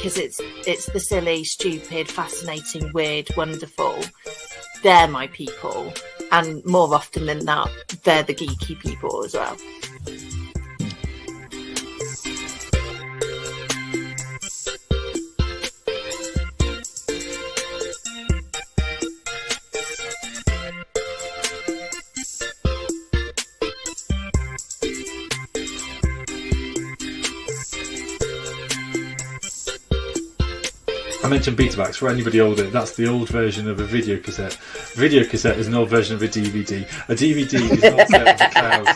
because it's the silly, stupid, fascinating, weird, wonderful. They're my people, and more often than not, they're the geeky people as well. I mentioned Betamax. For anybody older, that's the old version of a video cassette. Video cassette is an old version of a DVD. A DVD is an old set of the clouds.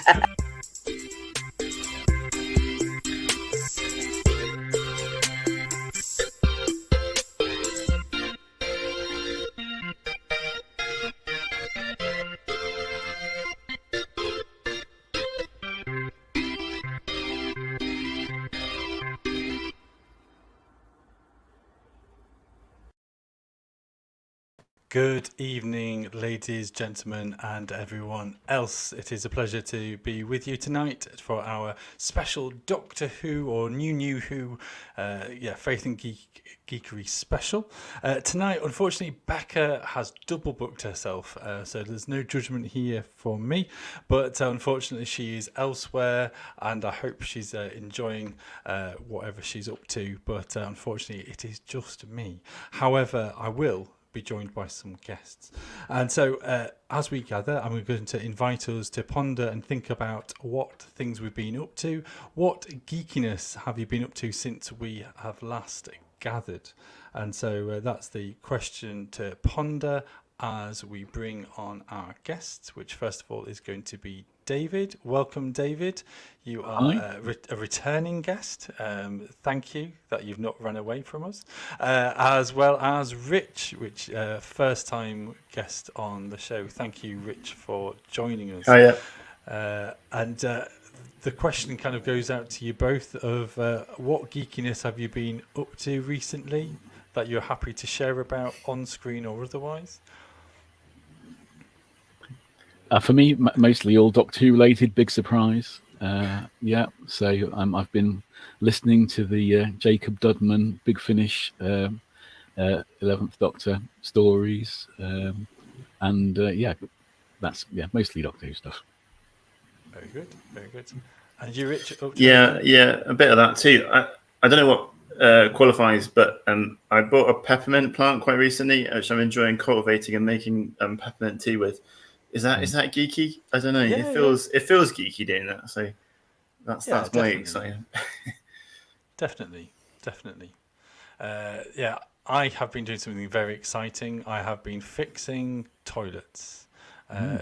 Good evening, ladies, gentlemen, and everyone else. It is a pleasure to be with you tonight for our special Doctor Who or New Who, Faith and Geekery special. Tonight, unfortunately, Becca has double booked herself, so there's no judgment here for me, but unfortunately she is elsewhere, and I hope she's enjoying whatever she's up to, but unfortunately it is just me. However, I will be joined by some guests, and so as we gather, I'm going to invite us to ponder and think about what things we've been up to. What geekiness have you been up to since we have last gathered? And so that's the question to ponder as we bring on our guests, which first of all is going to be David. Welcome, David. You are a returning guest. Thank you that you've not run away from us. As well as Rich, which first time guest on the show. Thank you, Rich, for joining us. Oh, yeah. And the question kind of goes out to you both of what geekiness have you been up to recently that you're happy to share about on screen or otherwise? For me, mostly all Doctor Who related. Big surprise. So I've been listening to the Jacob Dudman Big Finish 11th Doctor stories, that's mostly Doctor Who stuff. Very good, very good. And you, Rich? Yeah, a bit of that too. I don't know what qualifies, but I bought a peppermint plant quite recently, which I'm enjoying cultivating and making peppermint tea with. Is that geeky? I don't know. Yeah, it feels geeky doing that. So that's my excitement. Definitely. I have been doing something very exciting. I have been fixing toilets,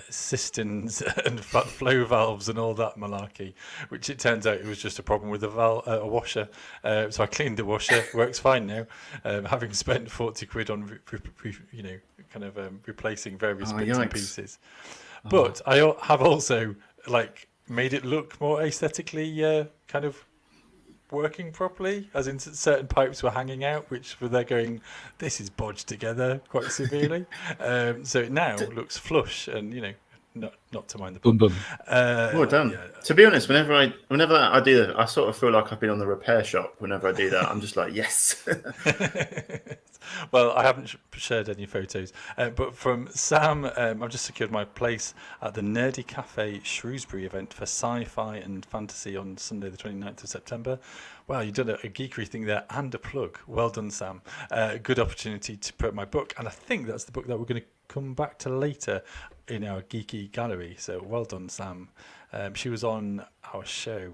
cisterns and flow valves and all that malarkey, which it turns out it was just a problem with a washer. So I cleaned the washer, works fine now, having spent 40 quid on replacing various bits and pieces. But I have also made it look more aesthetically kind of working properly, as in certain pipes were hanging out, which they're going, this is bodged together quite severely. So it now looks flush and, not to mind the pun. Well done. Yeah. To be honest, whenever I do that, I sort of feel like I've been on the repair shop. Whenever I do that, I'm just like, yes. Well, I haven't shared any photos, but from Sam, I've just secured my place at the Nerdy Cafe Shrewsbury event for sci-fi and fantasy on Sunday, the 29th of September. Wow, you've done a geekery thing there and a plug. Well done, Sam. Good opportunity to promote my book, and I think that's the book that we're going to come back to later in our geeky gallery. So well done, Sam. She was on our show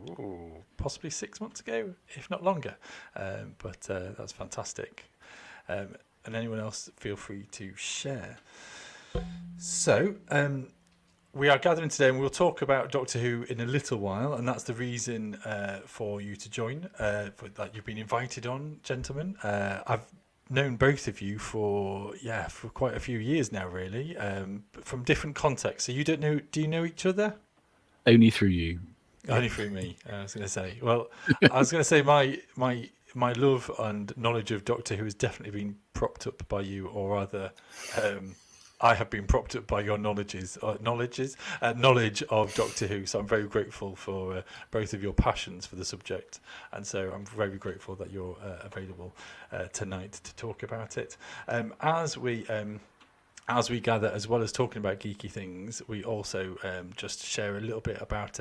possibly 6 months ago, if not longer. But that's fantastic. And anyone else, feel free to share. So we are gathering today, and we'll talk about Doctor Who in a little while, and that's the reason for you to join, that you've been invited on, gentlemen. I've known both of you for quite a few years now, really, from different contexts. So do you know each other? Only through you. Only through me, I was going to say. Well, I was going to say my love and knowledge of Doctor Who has definitely been propped up by you, or rather, I have been propped up by your knowledge of Doctor Who. So I'm very grateful for both of your passions for the subject, and so I'm very grateful that you're available tonight to talk about it. As we gather, as well as talking about geeky things, we also just share a little bit about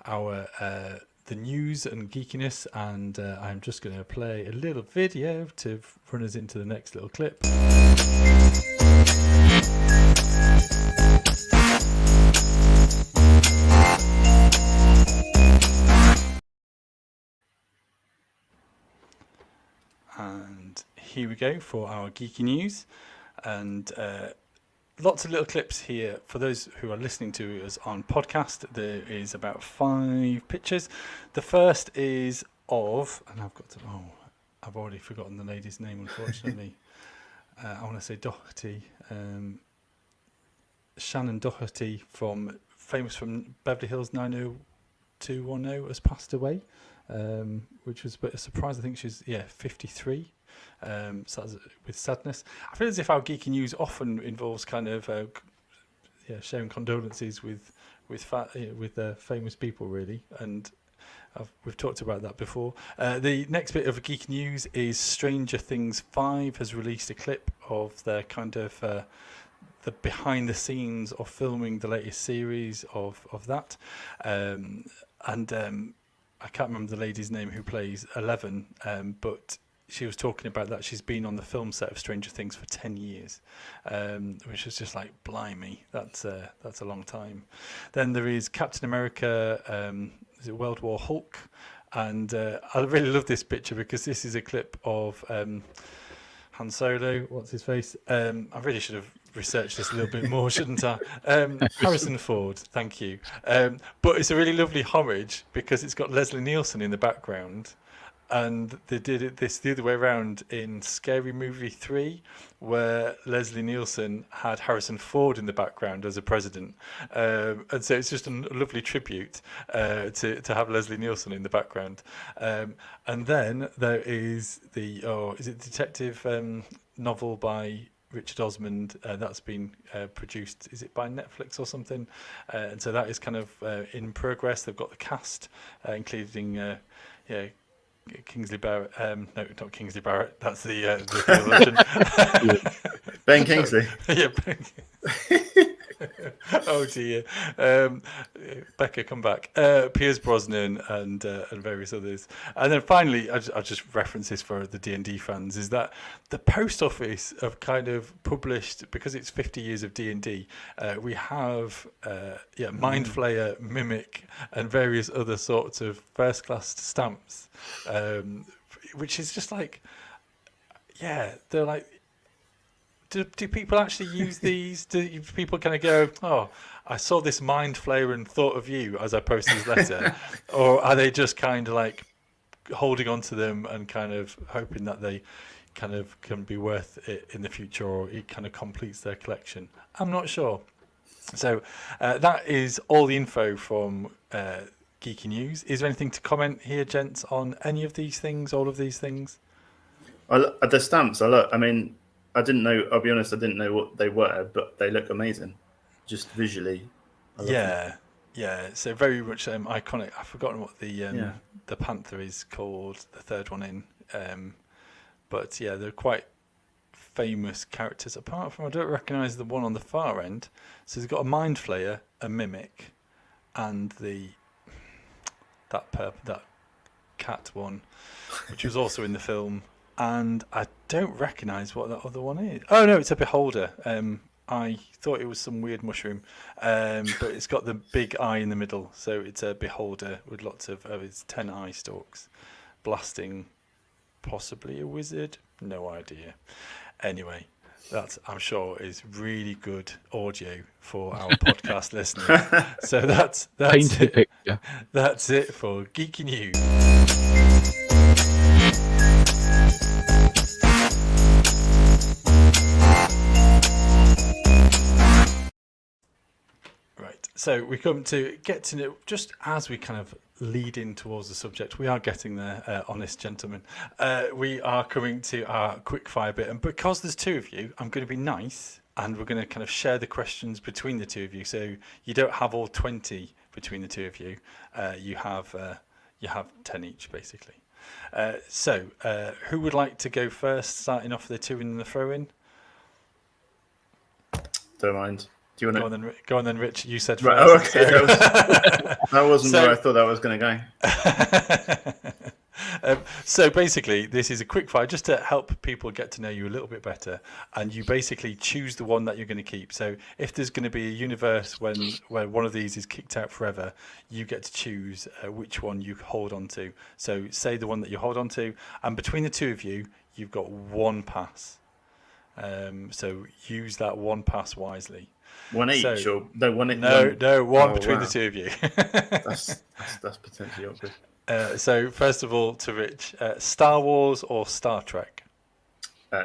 our the news and geekiness, and I'm just going to play a little video to run us into the next little clip. And here we go for our geeky news, and lots of little clips here. For those who are listening to us on podcast, there is about 5 pictures. The first is of, and I've already forgotten the lady's name, unfortunately. I want to say Doherty, Shannon Doherty, famous from Beverly Hills 90210, has passed away, which was a bit of a surprise. I think she's 53. So that's with sadness. I feel as if our geeky news often involves kind of sharing condolences with famous people, really, and we've talked about that before. The next bit of geeky news is Stranger Things 5 has released a clip of their kind of the behind the scenes of filming the latest series of that, and I can't remember the lady's name who plays 11, but she was talking about that she's been on the film set of Stranger Things for 10 years, which is just like, blimey, that's a long time. Then there is Captain America, is it World War Hulk? And I really love this picture because this is a clip of Han Solo, what's his face? I really should have researched this a little bit more, shouldn't I? Harrison Ford, thank you. But it's a really lovely homage because it's got Leslie Nielsen in the background. And they did this the other way around in Scary Movie 3, where Leslie Nielsen had Harrison Ford in the background as a president. And so it's just a lovely tribute to have Leslie Nielsen in the background. And then there is is it detective novel by Richard Osmond that's been produced, is it by Netflix or something? And so that is kind of in progress. They've got the cast, including Kingsley Barrett, no, not Kingsley Barrett. That's the theologian. Ben Kingsley. Yeah. Oh dear. Becca, come back. Piers Brosnan and various others. And then finally, I'll just reference this for the D&D fans, is that the post office have kind of published, because it's 50 years of D&D, we have Mind Flayer, Mimic, and various other sorts of first-class stamps, which is just like, they're like, do people actually use these? Do people kind of go, oh, I saw this Mind Flayer and thought of you as I posted this letter? Or are they just kind of like holding on to them and kind of hoping that they kind of can be worth it in the future, or it kind of completes their collection? I'm not sure. So that is all the info from Geeky News. Is there anything to comment here, gents, on any of these things, all of these things? The stamps, I mean, I didn't know, I'll be honest, I didn't know what they were, but they look amazing, just visually. Yeah, so very much iconic. I've forgotten what the panther is called, the third one in. But yeah, they're quite famous characters, apart from I don't recognise the one on the far end. So they've got a Mind Flayer, a Mimic, and that cat one, which was also in the film. And I don't recognise what that other one is. Oh no, it's a Beholder. I thought it was some weird mushroom, but it's got the big eye in the middle, so it's a Beholder with lots of its 10 eye stalks, blasting possibly a wizard. No idea. Anyway, that I'm sure is really good audio for our podcast listeners. So that's painted picture. That's it for Geeky News. So we come to get to know, just as we kind of lead in towards the subject, we are getting there, honest gentlemen. We are coming to our quick fire bit, and because there's 2 of you, I'm going to be nice and we're going to kind of share the questions between the two of you. So you don't have all 20 between the two of you. You have 10 each, basically. So who would like to go first, starting off the two in the throw-in? Don't mind. Do you want to? Go on then, Rich. You said Right. first. Oh, okay. That wasn't So- where I thought that was going to go. So basically, this is a quick fire just to help people get to know you a little bit better, and you basically choose the one that you're going to keep. So if there's going to be a universe where one of these is kicked out forever, you get to choose which one you hold on to. So say the one that you hold on to, and between the two of you, you've got one pass. So use that one pass wisely. One each, So- or no? One. No, one Oh, between wow. the two of you. That's potentially awkward. So first of all, to Rich, Star Wars or Star Trek?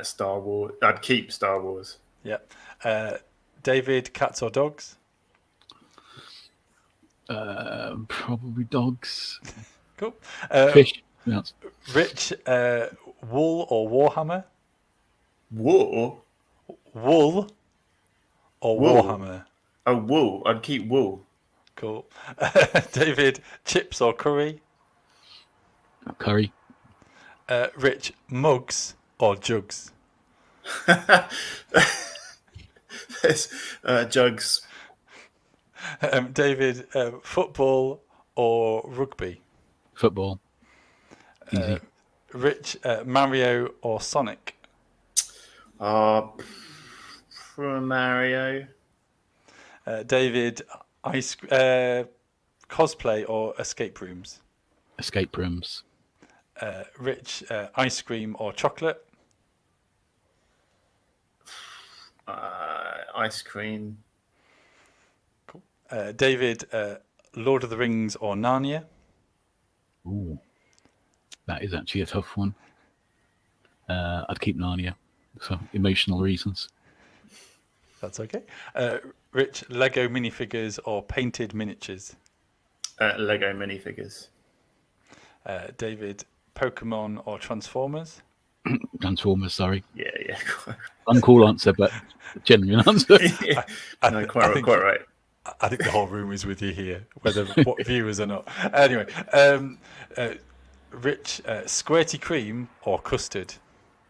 Star Wars. I'd keep Star Wars. Yeah. David, cats or dogs? Probably dogs. Cool. Fish. Yes. Rich, wool or Warhammer? War. Wool or Wool. Warhammer? Oh, wool. I'd keep wool. Cool. David, chips or curry? Curry. Rich, mugs or jugs? There's jugs. David, football or rugby? Football. Easy. Rich, Mario or Sonic? From Mario. David, cosplay or escape rooms? Escape rooms. Rich, ice cream or chocolate? Ice cream. Cool. David, Lord of the Rings or Narnia? Ooh. That is actually a tough one. I'd keep Narnia for emotional reasons. That's okay. Rich, Lego minifigures or painted miniatures? Lego minifigures. David, Pokemon or Transformers? Transformers, sorry. Yeah. Uncool answer, but genuine answer. Yeah. I No, think- quite right. I think the whole room is with you here, whether what viewers or not. Anyway, Rich, squirty cream or custard?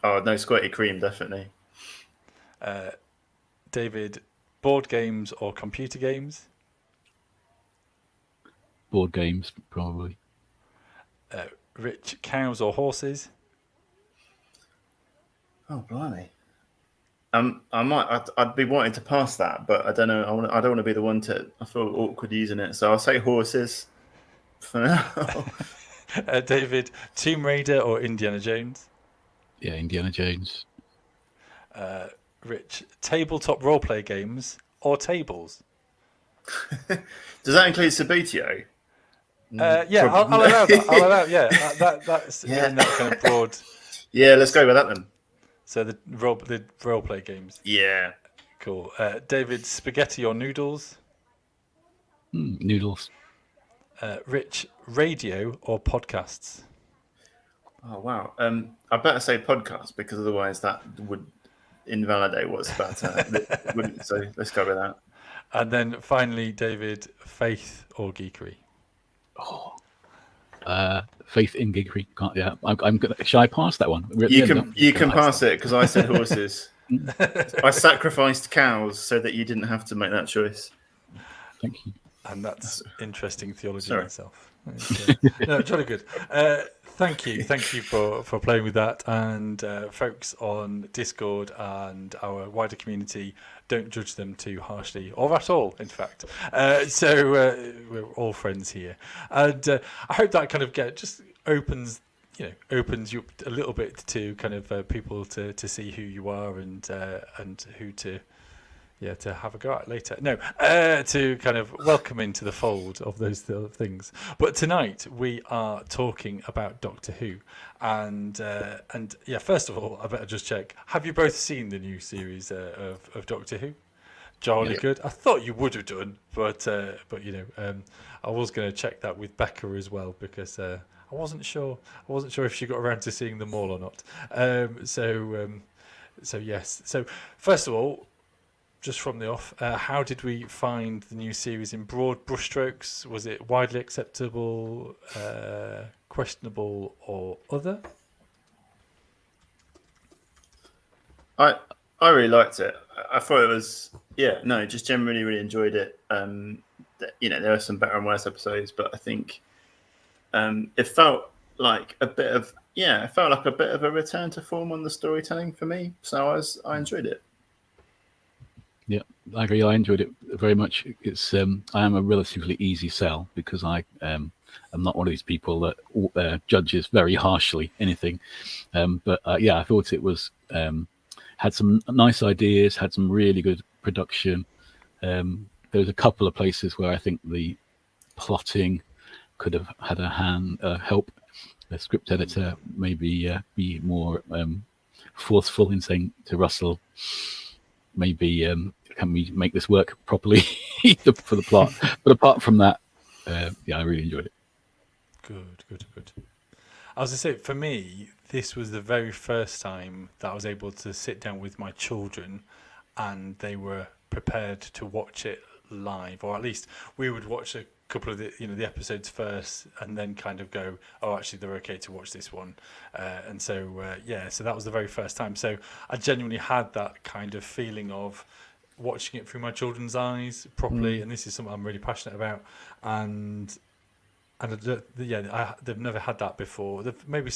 Oh, no, squirty cream, definitely. David, board games or computer games? Board games, probably. Rich, cows or horses? Oh, blimey. I'd be wanting to pass that, but I don't know. I don't want to be the one to. I feel awkward using it, so I'll say horses for now. David, Tomb Raider or Indiana Jones? Yeah, Indiana Jones. Rich, tabletop roleplay games or tables? Does that include Sabutio? Yeah, I'll allow that. I'll allow. Yeah, that's Yeah. in that kind of broad. Yeah, let's go with that then. So the roleplay games. Yeah. Cool. David, spaghetti or noodles? Noodles. Rich, radio or podcasts? Oh wow. I better say podcast because otherwise that would invalidate what's about to wouldn't. So let's go with that. And then finally, David, faith or geekery? Faith in Geekery. Can't. Yeah, I'm gonna. Shall I pass that one? We're at the You end, can aren't we? you can pass it because I said horses. I sacrificed cows so that you didn't have to make that choice. Thank you. And that's interesting theology Sorry. in itself. No, jolly good. Thank you for playing with that. And folks on Discord and our wider community, don't judge them too harshly, or at all, in fact. So we're all friends here, and I hope that kind of just opens you up a little bit to kind of people to see who you are and who to have a go at later. No, to kind of welcome into the fold of those things. But tonight we are talking about Doctor Who, and first of all, I better just check. Have you both seen the new series of Doctor Who? Jolly Yep. good. I thought you would have done, but I was going to check that with Becca as well because I wasn't sure. I wasn't sure if she got around to seeing them all or not. So yes. So first of all, just from the off, how did we find the new series in broad brushstrokes? Was it widely acceptable, questionable, or other? I really liked it. I thought it was just generally really enjoyed it. There are some better and worse episodes, but I think it felt like a bit of a return to form on the storytelling for me. So I enjoyed it. Yeah, I agree. I enjoyed it very much. It's I am a relatively easy sell because I am not one of these people that judges very harshly anything. But I thought it was had some nice ideas, had some really good production. There was a couple of places where I think the plotting could have had a hand help. The script editor maybe be more forceful in saying to Russell, maybe can we make this work properly for the plot? But apart from that, I really enjoyed it. Good. I was going to say, for me, this was the very first time that I was able to sit down with my children and they were prepared to watch it live, or at least we would watch a couple of the episodes first and then kind of go, oh, actually they're okay to watch this one. So that was the very first time. So I genuinely had that kind of feeling of watching it through my children's eyes properly, and this is something I'm really passionate about. And they've never had that before. They've maybe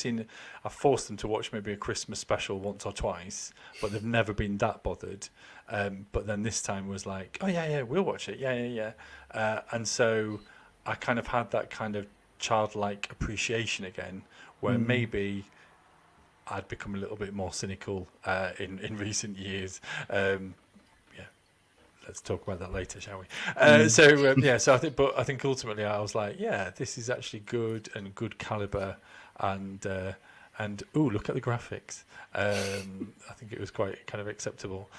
I've forced them to watch maybe a Christmas special once or twice, but they've never been that bothered. But then this time was like, oh yeah, we'll watch it, yeah. And so I kind of had that kind of childlike appreciation again, where maybe I'd become a little bit more cynical in recent years. Let's talk about that later, shall we? So I think ultimately I was like, yeah, this is actually good and good caliber, and look at the graphics. I think it was quite kind of acceptable.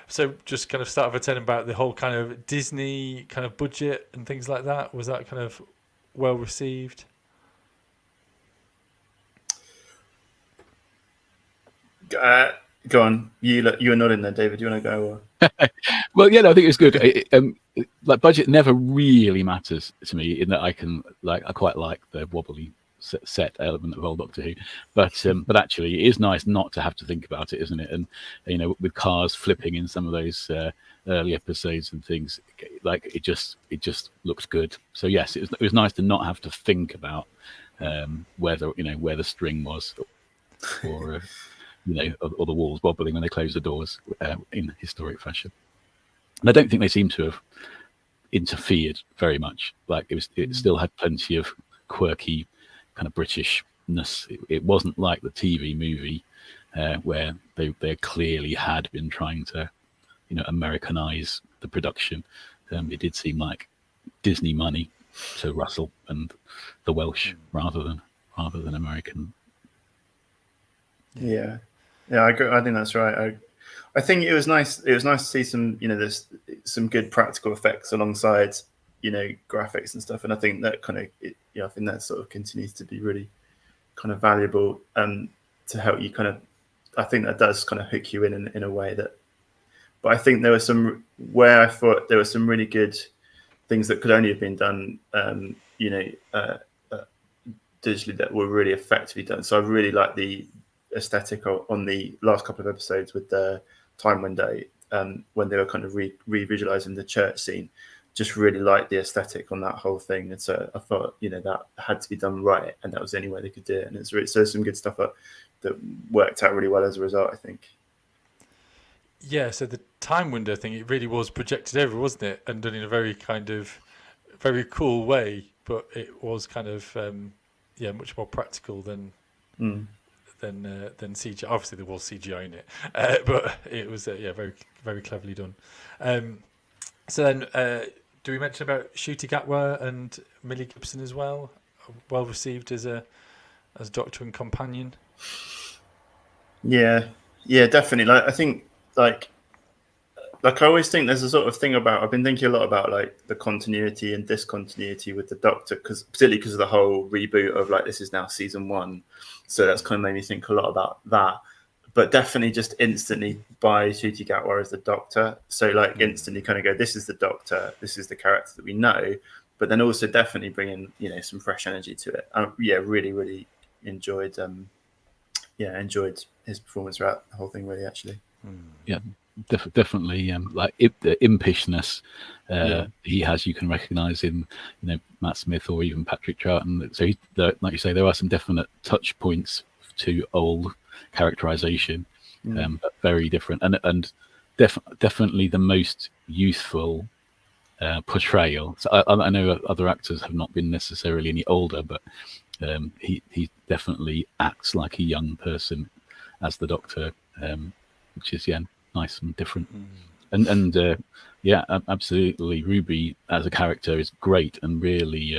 So just kind of start with telling about the whole kind of Disney kind of budget and things like that. Was that kind of well received? Go on. You were nodding there, David. Do you want to go? Or? Well, I think it's good. Like budget never really matters to me in that I quite like the wobbly set element of old Doctor Who, but actually it is nice not to have to think about it, isn't it? And with cars flipping in some of those early episodes and things, like it just looks good. So yes, it was nice to not have to think about where the string was, or or the walls wobbling when they close the doors in historic fashion. And I don't think they seem to have interfered very much. Like it still had plenty of quirky kind of Britishness. It wasn't like the TV movie where they clearly had been trying to Americanize the production. It did seem like Disney money to Russell and the Welsh rather than American. Yeah, I agree. I think that's right. I think it was nice. It was nice to see some, there's some good practical effects alongside, graphics and stuff. And I think that kind of, I think that sort of continues to be really kind of valuable to help you kind of. I think that does kind of hook you in a way that. But I think there were some where I thought there were some really good things that could only have been done, digitally that were really effectively done. So I really like the aesthetic on the last couple of episodes with the time window when they were kind of revisualizing the church scene. Just really liked the aesthetic on that whole thing, and so I thought that had to be done right, and that was the only way they could do it. And it's really, so some good stuff that worked out really well as a result, I think. Yeah, so the time window thing, it really was projected over, wasn't it, and done in a very kind of very cool way, but it was kind of much more practical than CGI. Obviously, there was CGI in it, but it was very, very cleverly done. So then, do we mention about Ncuti Gatwa and Millie Gibson as well? Well received as Doctor and companion. Yeah, definitely. I think I always think there's a sort of thing about. I've been thinking a lot about the continuity and discontinuity with the Doctor, particularly because of the whole reboot of this is now season 1. So that's kind of made me think a lot about that. but definitely just instantly by Ncuti Gatwa as the Doctor. So like instantly kind of go, this is the Doctor, this is the character that we know, but then also definitely bring in some fresh energy to it. Really enjoyed enjoyed his performance throughout the whole thing, really, actually. Yeah, definitely. Like the impishness he has, you can recognise in Matt Smith or even Patrick Troughton. So like you say, there are some definite touch points to old characterization, but very different, and definitely the most youthful portrayal. So I know other actors have not been necessarily any older, but he definitely acts like a young person as the Doctor, which is nice and different. And absolutely, Ruby as a character is great and really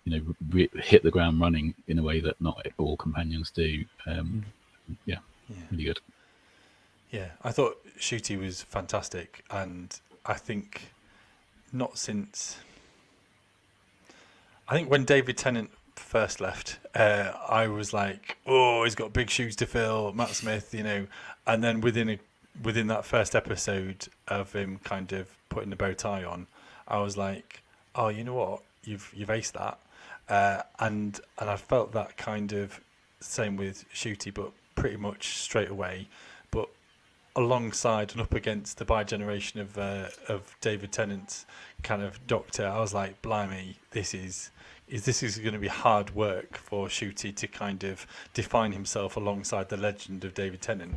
hit the ground running in a way that not all companions do. Really good. Yeah, I thought Ncuti was fantastic, and I think when David Tennant first left, I was like, oh, he's got big shoes to fill, Matt Smith, and then within that first episode of him kind of putting the bow tie on, I was like, oh, you know what, you've aced that, and I felt that kind of same with Ncuti, but pretty much straight away, but alongside and up against the bi-generation of David Tennant's kind of Doctor, I was like, blimey, this is going to be hard work for Ncuti to kind of define himself alongside the legend of David Tennant.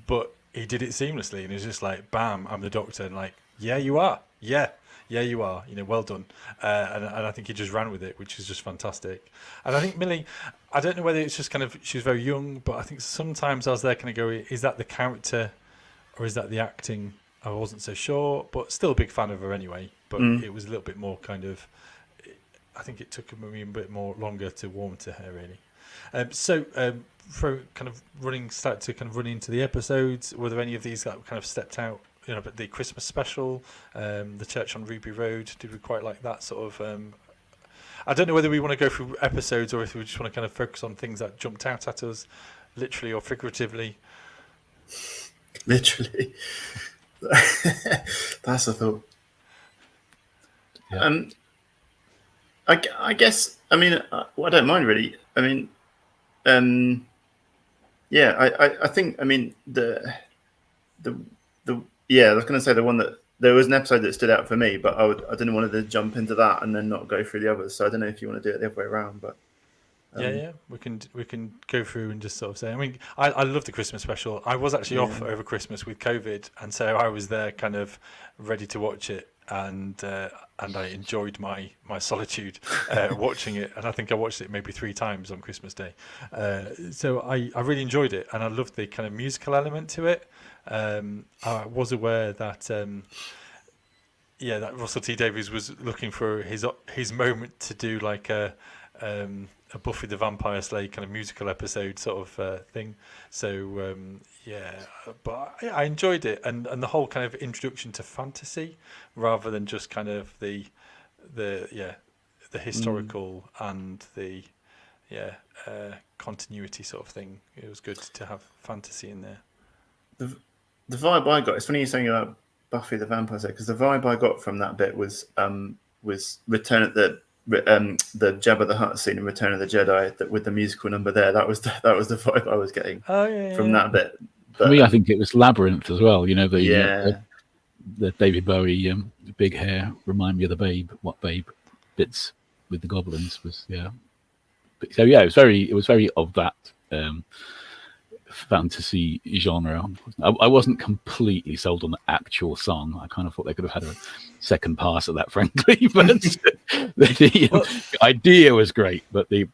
But he did it seamlessly, and it was just like, bam, I'm the Doctor, and like, yeah, you are, yeah, you are, well done. And I think he just ran with it, which is just fantastic. And I think Millie, I don't know whether it's just kind of, she was very young, but I think sometimes I was there kind of going, is that the character or is that the acting? I wasn't so sure, but still a big fan of her anyway. But it was a little bit more kind of, I think it took me a bit more longer to warm to her, really. For kind of running into the episodes, were there any of these that kind of stepped out? But the Christmas special, the church on Ruby Road, did we quite like that sort of? I don't know whether we want to go through episodes or if we just want to kind of focus on things that jumped out at us, literally or figuratively. Literally. That's a thought. Yeah. I guess, I don't mind really. I think, I was going to say the one that there was an episode that stood out for me, but I didn't want to jump into that and then not go through the others. So I don't know if you want to do it the other way around, but. We can go through and just sort of say. I love the Christmas special. I was actually off over Christmas with COVID, and so I was there, kind of ready to watch it, and I enjoyed my solitude watching it. And I think I watched it maybe 3 times on Christmas Day. So I really enjoyed it, and I loved the kind of musical element to it. I was aware that. That Russell T Davies was looking for his moment to do like a Buffy the Vampire Slayer kind of musical episode sort of thing. So but I enjoyed it, and the whole kind of introduction to fantasy rather than just kind of the historical and the continuity sort of thing. It was good to have fantasy in there. The vibe I got, it's funny you're saying about Buffy the Vampire Slayer, because the vibe I got from that bit was Return at the Jabba the Hutt scene in Return of the Jedi, with the musical number there. That was the vibe I was getting from that bit. But, for me, I think it was Labyrinth as well. The David Bowie big hair, remind me of the Babe. What Babe? Bits with the goblins was So it was very of that fantasy genre. I wasn't completely sold on the actual song. I kind of thought they could have had a second pass at that, frankly. But the idea was great. But that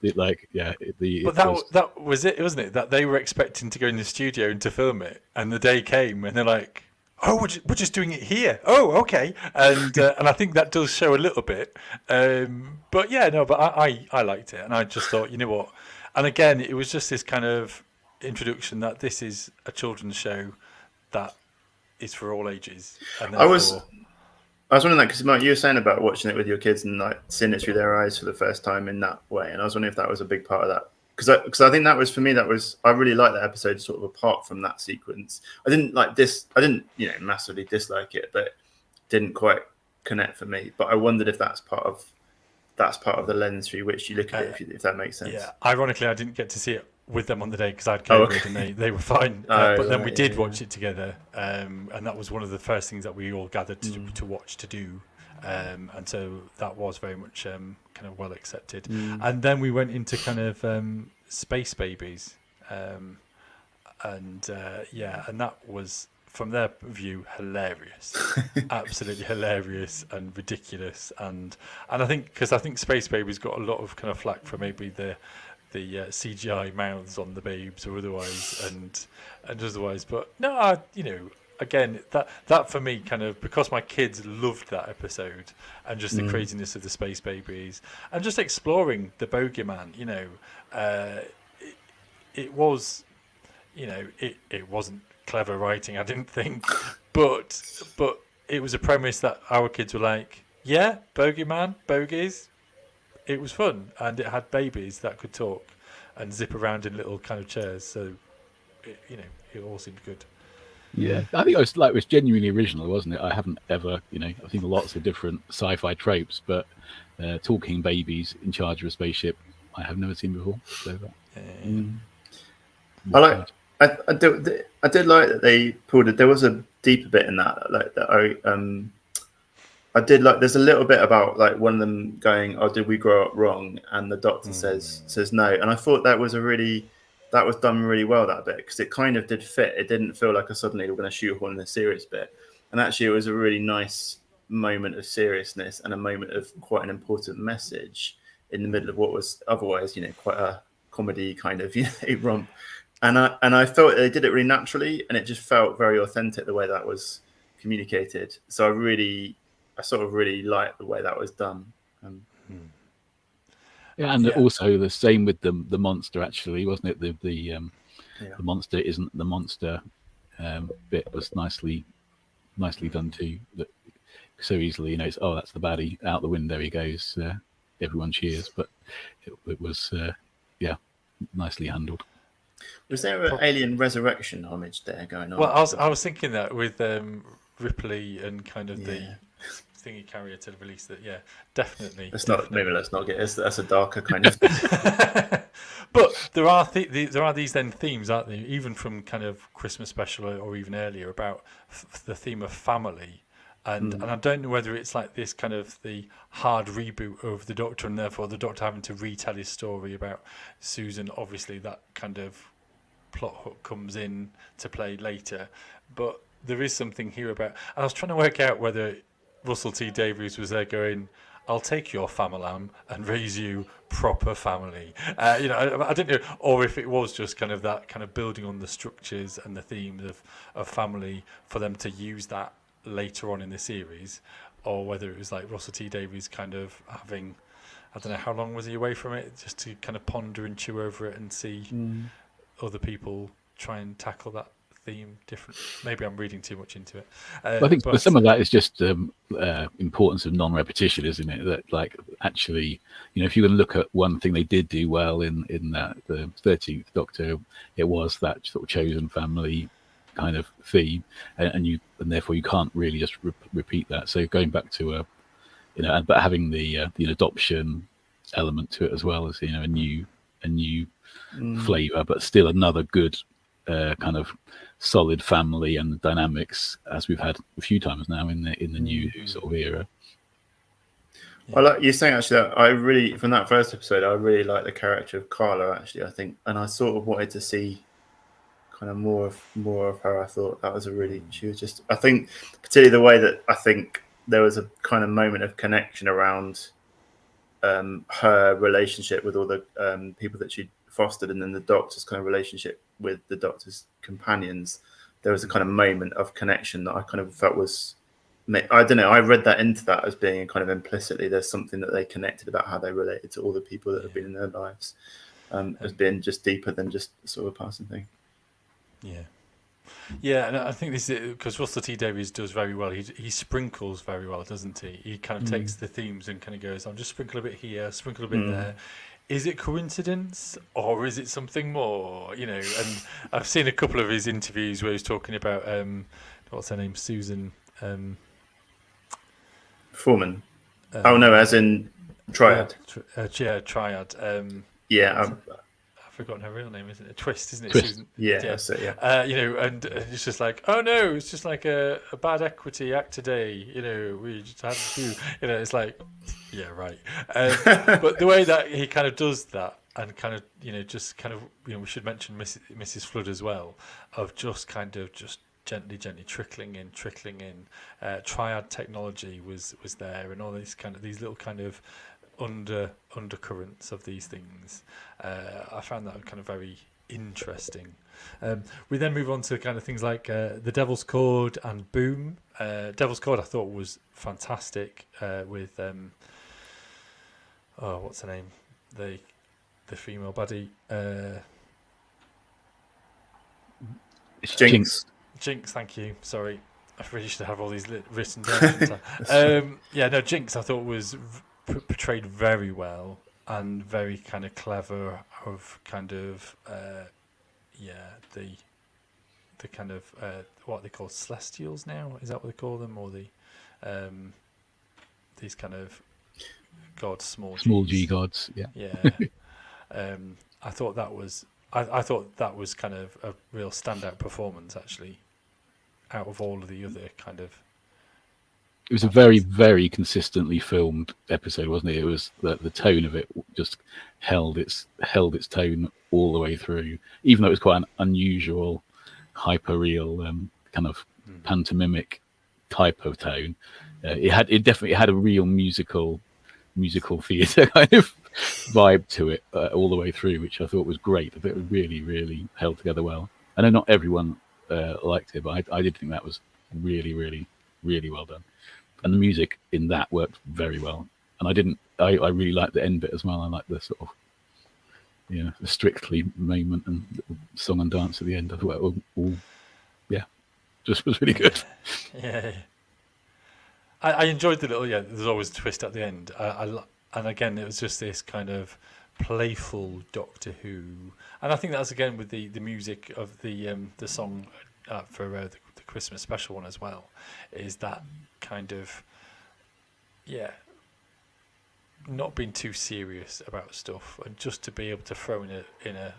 was it, wasn't it? That they were expecting to go in the studio and to film it, and the day came, and they're like, "Oh, we're just doing it here. Oh, okay." And I think that does show a little bit. But I liked it, and I just thought, you know what? And again, it was just this kind of introduction that this is a children's show that is for all ages. And I was wondering that, because Mark, you were saying about watching it with your kids and like seeing it through their eyes for the first time in that way, and I was wondering if that was a big part of because I think that was, for me, I really liked that episode sort of apart from that sequence. I didn't massively dislike it, but it didn't quite connect for me. But I wondered if that's part of the lens through which you look at it, if that makes sense. Yeah, ironically, I didn't get to see it with them on the day because I had Oh, COVID okay. and they were fine. But then we did watch it together, and that was one of the first things that we all gathered to watch, to do. And so that was very much kind of well accepted. And then we went into kind of Space Babies, and that was, from their view, hilarious, absolutely hilarious and ridiculous. And I think Space Babies got a lot of kind of flack for maybe the CGI mouths on the babes or otherwise, and otherwise. But no, again, that for me, kind of, because my kids loved that episode and just the craziness of the Space Babies and just exploring the bogeyman, it was, it wasn't clever writing, I didn't think, but it was a premise that our kids were like, yeah, bogeyman, bogies. It was fun, and it had babies that could talk and zip around in little kind of chairs. So, it all seemed good. Yeah, I think it was genuinely original, wasn't it? I haven't ever, I've seen lots of different sci-fi tropes, but talking babies in charge of a spaceship, I have never seen before. So I did like that they pulled it. There was a deeper bit in that, like that I did like. There's a little bit about like one of them going, "Oh, did we grow up wrong?" And the doctor says no. And I thought that was done really well, that bit, because it kind of did fit. It didn't feel like suddenly we're going to shoehorn in a serious bit. And actually, it was a really nice moment of seriousness and a moment of quite an important message in the middle of what was otherwise, quite a comedy kind of romp. And I felt they did it really naturally, and it just felt very authentic the way that was communicated. So I sort of really liked the way that was done. Also the same with the monster, actually, wasn't it? The monster isn't the monster bit was nicely done too. That so easily, it's, oh, that's the baddie, out the window he goes. Everyone cheers, but it was nicely handled. Was there an alien resurrection homage there going on? Well, I was thinking that with Ripley and kind of the thingy carrier to release that. Yeah, definitely. Let's not get that's a darker kind of. But there are these then themes, aren't there? Even from kind of Christmas special or even earlier, about the theme of family. And I don't know whether it's like this kind of the hard reboot of the Doctor, and therefore the Doctor having to retell his story about Susan. Obviously, that kind of plot hook comes in to play later, but there is something here about. And I was trying to work out whether Russell T Davies was there going, "I'll take your famalam and raise you proper family." I didn't know, or if it was just kind of that kind of building on the structures and the themes of family for them to use that later on in the series, or whether it was like Russell T Davies kind of having, I don't know, how long was he away from it, just to kind of ponder and chew over it and see other people try and tackle that theme different. Maybe I'm reading too much into it. I think some of that is just importance of non-repetition, isn't it? That, like, actually, if you're going to look at one thing they did do well in that the 13th Doctor, it was that sort of chosen family kind of theme, and therefore you can't really just repeat that. So going back to but having the adoption element to it as well as a new flavor, but still another good kind of solid family and dynamics, as we've had a few times now in the new sort of era. Well, like you're saying, actually, I really, from that first episode, I really like the character of Carla, actually, I think, and I sort of wanted to see kind of more of her. I thought that was she was just, I think, particularly the way that I think there was a kind of moment of connection around her relationship with all the people that she fostered, and then the Doctor's kind of relationship with the Doctor's companions. There was a kind of moment of connection that I kind of felt was, I don't know, I read that into that as being kind of implicitly there's something that they connected about how they related to all the people that have been in their lives, as being just deeper than just sort of a passing thing. Yeah, and I think this is because Russell T Davies does very well. He sprinkles very well, doesn't he? He kind of takes the themes and kind of goes, "I'll just sprinkle a bit here, sprinkle a bit there." is it coincidence or is it something more? And I've seen a couple of his interviews where he's talking about what's her name, Susan. Foreman. Oh no, as in Triad. Triad. Yeah, I've forgotten her real name, isn't it? Twist, isn't it? Twist. Susan. yeah, that's it. Yeah. And it's just like, oh no, it's just like a bad equity act today. We just had to. It's like, yeah, right. But the way that he kind of does that, and kind of, just kind of, we should mention Mrs. Flood as well, of just kind of just gently trickling in. Triad technology was there, and all these little kind of undercurrents of these things. I found that kind of very interesting. We then move on to kind of things like The Devil's Chord and Boom. Devil's Chord I thought was fantastic, with what's her name, the female baddie, It's Jinx. Jinx, thank you. Sorry, I really should have all these written down. Jinx I thought was portrayed very well and very kind of clever, of kind of the kind of what they call celestials now, is that what they call them, or the these kind of gods, small G gods, yeah. I thought that was kind of a real standout performance, actually, out of all of the other kind of. It was a very, very consistently filmed episode, wasn't it? It was the tone of it just held its tone all the way through, even though it was quite an unusual, hyper real kind of pantomimic type of tone. It definitely had a real musical theatre kind of vibe to it all the way through, which I thought was great. I thought it really, really held together well. I know not everyone liked it, but I did think that was really, really, really well done. And the music in that worked very well. And I really liked the end bit as well. I liked the sort of, the Strictly moment and song and dance at the end. I thought all just was really good. Yeah. I enjoyed the little, there's always a twist at the end. And again, it was just this kind of playful Doctor Who. And I think that's again with the music of the song for the Christmas special one as well, is that kind of, not being too serious about stuff, and just to be able to throw in a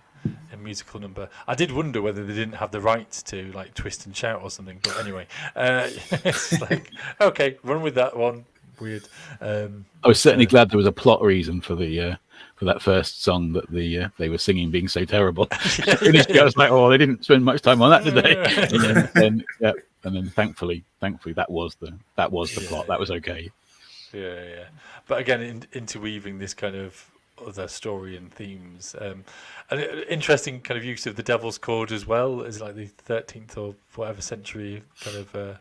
musical number. I did wonder whether they didn't have the rights to like twist and shout or something, but anyway, it's like, okay, run with that one. Weird. I was certainly glad there was a plot reason for that first song that they were singing being so terrible. Initially, I was like, oh, they didn't spend much time on that, did they? and then thankfully that was the plot. That was okay. Yeah. But again, interweaving this kind of other story and themes, and an interesting kind of use of the Devil's Chord as well, as like the 13th or whatever century kind of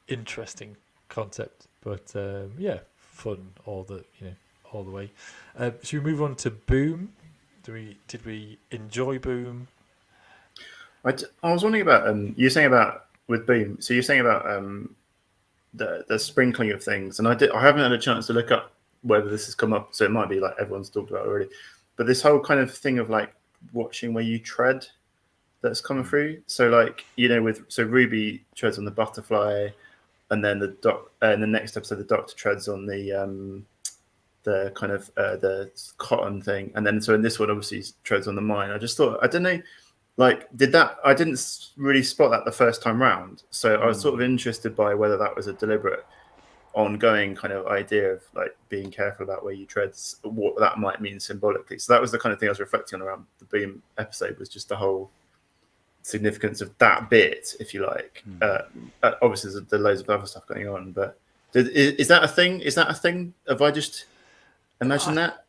interesting concept. But fun all the way. Should we move on to Boom? Did we enjoy Boom? I was wondering about you're saying about with Boom. So you're saying about the sprinkling of things, and I haven't had a chance to look up whether this has come up, so it might be like everyone's talked about it already. But this whole kind of thing of like watching where you tread, that's coming through. So like so Ruby treads on the butterfly, and then in the next episode the Doctor treads on the kind of the cotton thing, and then so in this one obviously treads on the mine. I just thought, I don't know. Like, I didn't really spot that the first time round. So I was sort of interested by whether that was a deliberate, ongoing kind of idea of like being careful about where you tread, what that might mean symbolically. So that was the kind of thing I was reflecting on around the Boom episode, was just the whole significance of that bit, if you like. Obviously, there's loads of other stuff going on, but is that a thing? Is that a thing? Have I just imagined that?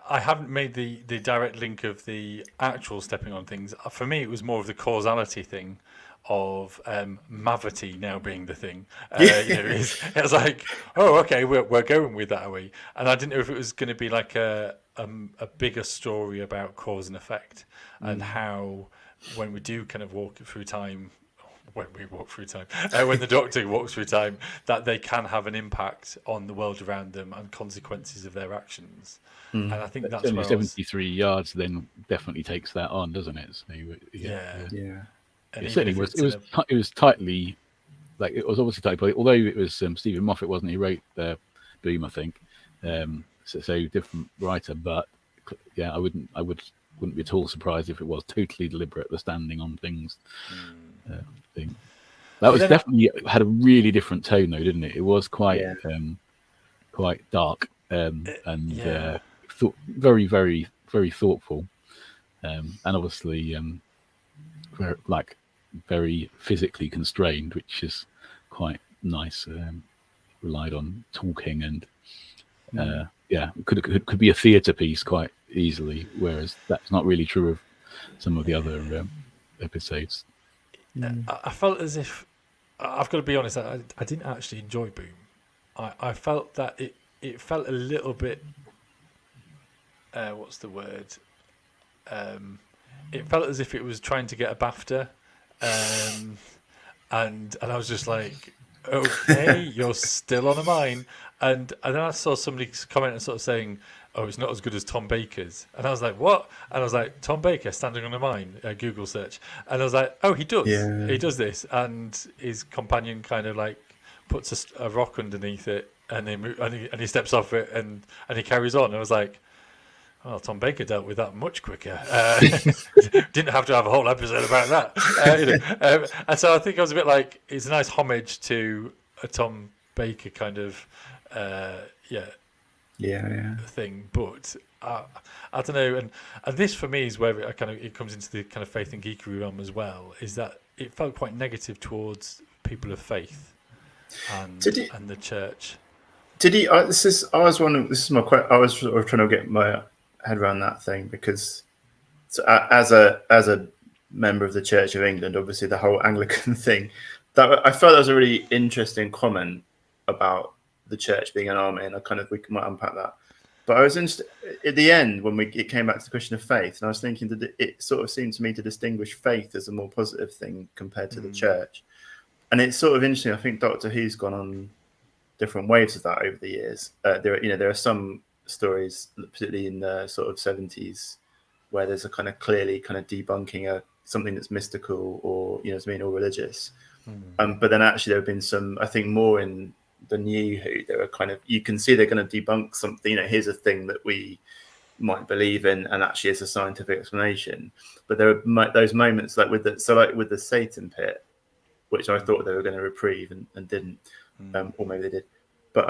I haven't made the direct link of the actual stepping on things. For me, it was more of the causality thing of Mavity now being the thing. It was like, oh, okay, we're going with that, are we? And I didn't know if it was going to be like a bigger story about cause and effect, and how when we do kind of walk through time, when we walk through time, when the Doctor walks through time, that they can have an impact on the world around them and consequences of their actions. And I think that's certainly where 73 yards then definitely takes that on, doesn't it? So, yeah. And It even certainly if was. it's It was tightly, like it was obviously tightly. Although it was Stephen Moffat, wasn't he? Wrote Boom, I think. So different writer, but yeah, I wouldn't be at all surprised if it was totally deliberate, the standing on things thing. That was definitely had a really different tone, though, didn't it? It was quite quite dark and very, very, very thoughtful, and obviously very physically constrained, which is quite nice. Relied on talking and could be a theatre piece quite easily, whereas that's not really true of some of the other episodes. I felt as if, I've got to be honest, I didn't actually enjoy Boom. I felt that it felt a little bit, what's the word? It felt as if it was trying to get a BAFTA, and I was just like, okay, you're still on a mine. And then I saw somebody comment and sort of saying, oh, it's not as good as Tom Baker's. And I was like, what? And I was like, Tom Baker, Standing on a Mine, Google search. And I was like, oh, he does. Yeah. He does this. And his companion kind of like puts a rock underneath it, and he steps off it, and he carries on. And I was like, well, Tom Baker dealt with that much quicker. Didn't have to have a whole episode about that. And so I think I was a bit like, it's a nice homage to a Tom Baker kind of, thing. But I don't know. And this for me is where it comes into the kind of faith and geekery realm as well. Is that it felt quite negative towards people of faith and the church. Did he? This is my question. I was sort of trying to get my head around that thing, because as a member of the Church of England, obviously the whole Anglican thing, that I felt that was a really interesting comment about the church being an army, and we might unpack that. But I was interested at the end when it came back to the question of faith, and I was thinking that it sort of seemed to me to distinguish faith as a more positive thing compared to the church, and it's sort of interesting. I think Doctor Who's gone on different waves of that over the years. There are some stories, particularly in the sort of 70s, where there's a kind of clearly kind of debunking something that's mystical or or religious. But then actually there have been some, I think, more in the New Who, there are kind of, you can see they're going to debunk something. Here's a thing that we might believe in, and actually it's a scientific explanation. But there are those moments like with the Satan pit, which I thought they were going to reprieve and didn't, or maybe they did. But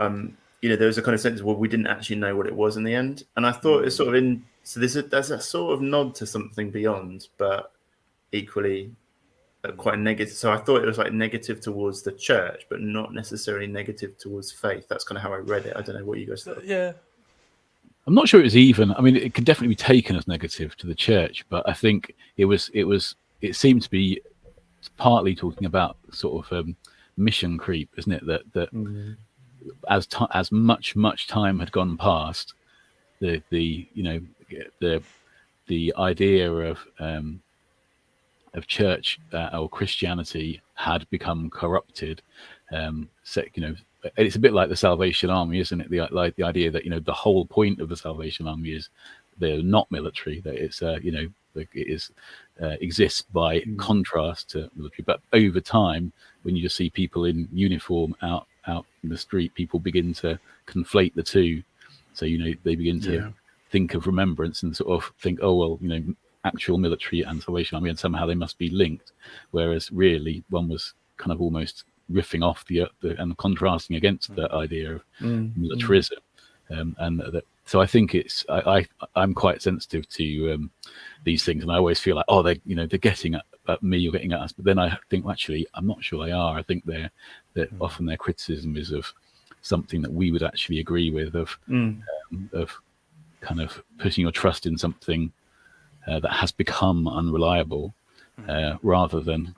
there was a kind of sense of, well, we didn't actually know what it was in the end, and I thought it's sort of so there's a sort of nod to something beyond, but equally quite negative. So I thought it was like negative towards the church, but not necessarily negative towards faith. That's kind of how I read it. I don't know what you guys thought. Yeah, I'm not sure it was even. I mean, it could definitely be taken as negative to the church, but I think it seemed to be partly talking about sort of mission creep, isn't it? That as much time had gone past, the idea of church or Christianity had become corrupted. It's a bit like the Salvation Army, isn't it? The idea that the whole point of the Salvation Army is they're not military. That it's exists by contrast to military. But over time, when you just see people in uniform out in the street, people begin to conflate the two. So they begin to think of remembrance and sort of think, oh well, actual military and Salvation Army, and somehow they must be linked. Whereas really, one was kind of almost riffing off the and contrasting against the idea of militarism. So I think I'm quite sensitive to these things, and I always feel like, oh, they're getting at me or getting at us. But then I think, well, actually, I'm not sure they are. I think they're often their criticism is of something that we would actually agree with, of kind of putting your trust in something that has become unreliable, rather than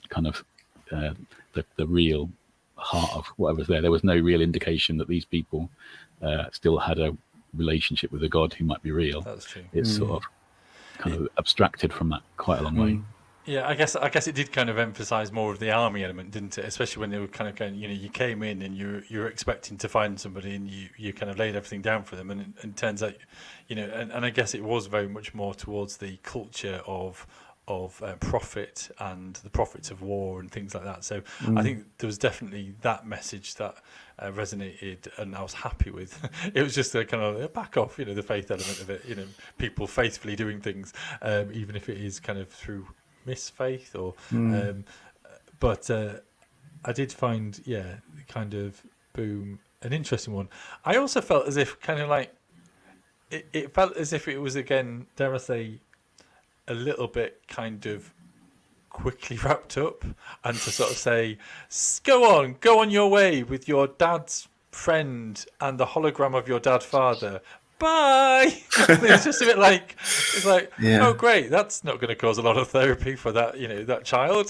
kind of the real heart of whatever's there. There was no real indication that these people still had a relationship with a God who might be real. That's true. It's sort of kind of abstracted from that quite a long way. Yeah, I guess it did kind of emphasise more of the army element, didn't it? Especially when they were kind of going, you came in and you're expecting to find somebody, and you kind of laid everything down for them, and it turns out, and I guess it was very much more towards the culture of profit and the profits of war and things like that. So I think there was definitely that message that resonated, and I was happy with. It was just a kind of back off, the faith element of it. People faithfully doing things, even if it is kind of through misfaith or but I did find kind of boom an interesting one. I also felt as if kind of like it felt as if it was, again, dare I say, a little bit kind of quickly wrapped up, and to sort of say, go on your way with your dad's friend and the hologram of your dad father, bye. It's just a bit like, it's like, oh great, that's not going to cause a lot of therapy for that that child.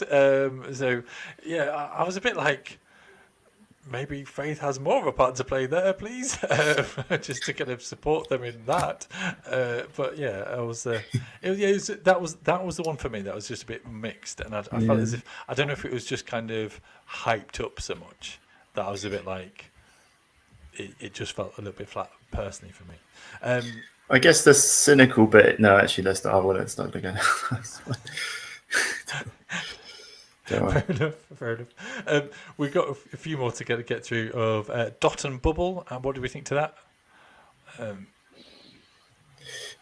So yeah, I was a bit like, maybe Faith has more of a part to play there, please, just to kind of support them in that. But yeah, I was. That was the one for me that was just a bit mixed, and I felt as if, I don't know if it was just kind of hyped up so much that I was a bit like, it just felt a little bit flat personally for me. I guess the cynical bit. No, actually, let's not. I won't start again. Fair enough. We've got a few more to get through of Dot and Bubble. What do we think to that?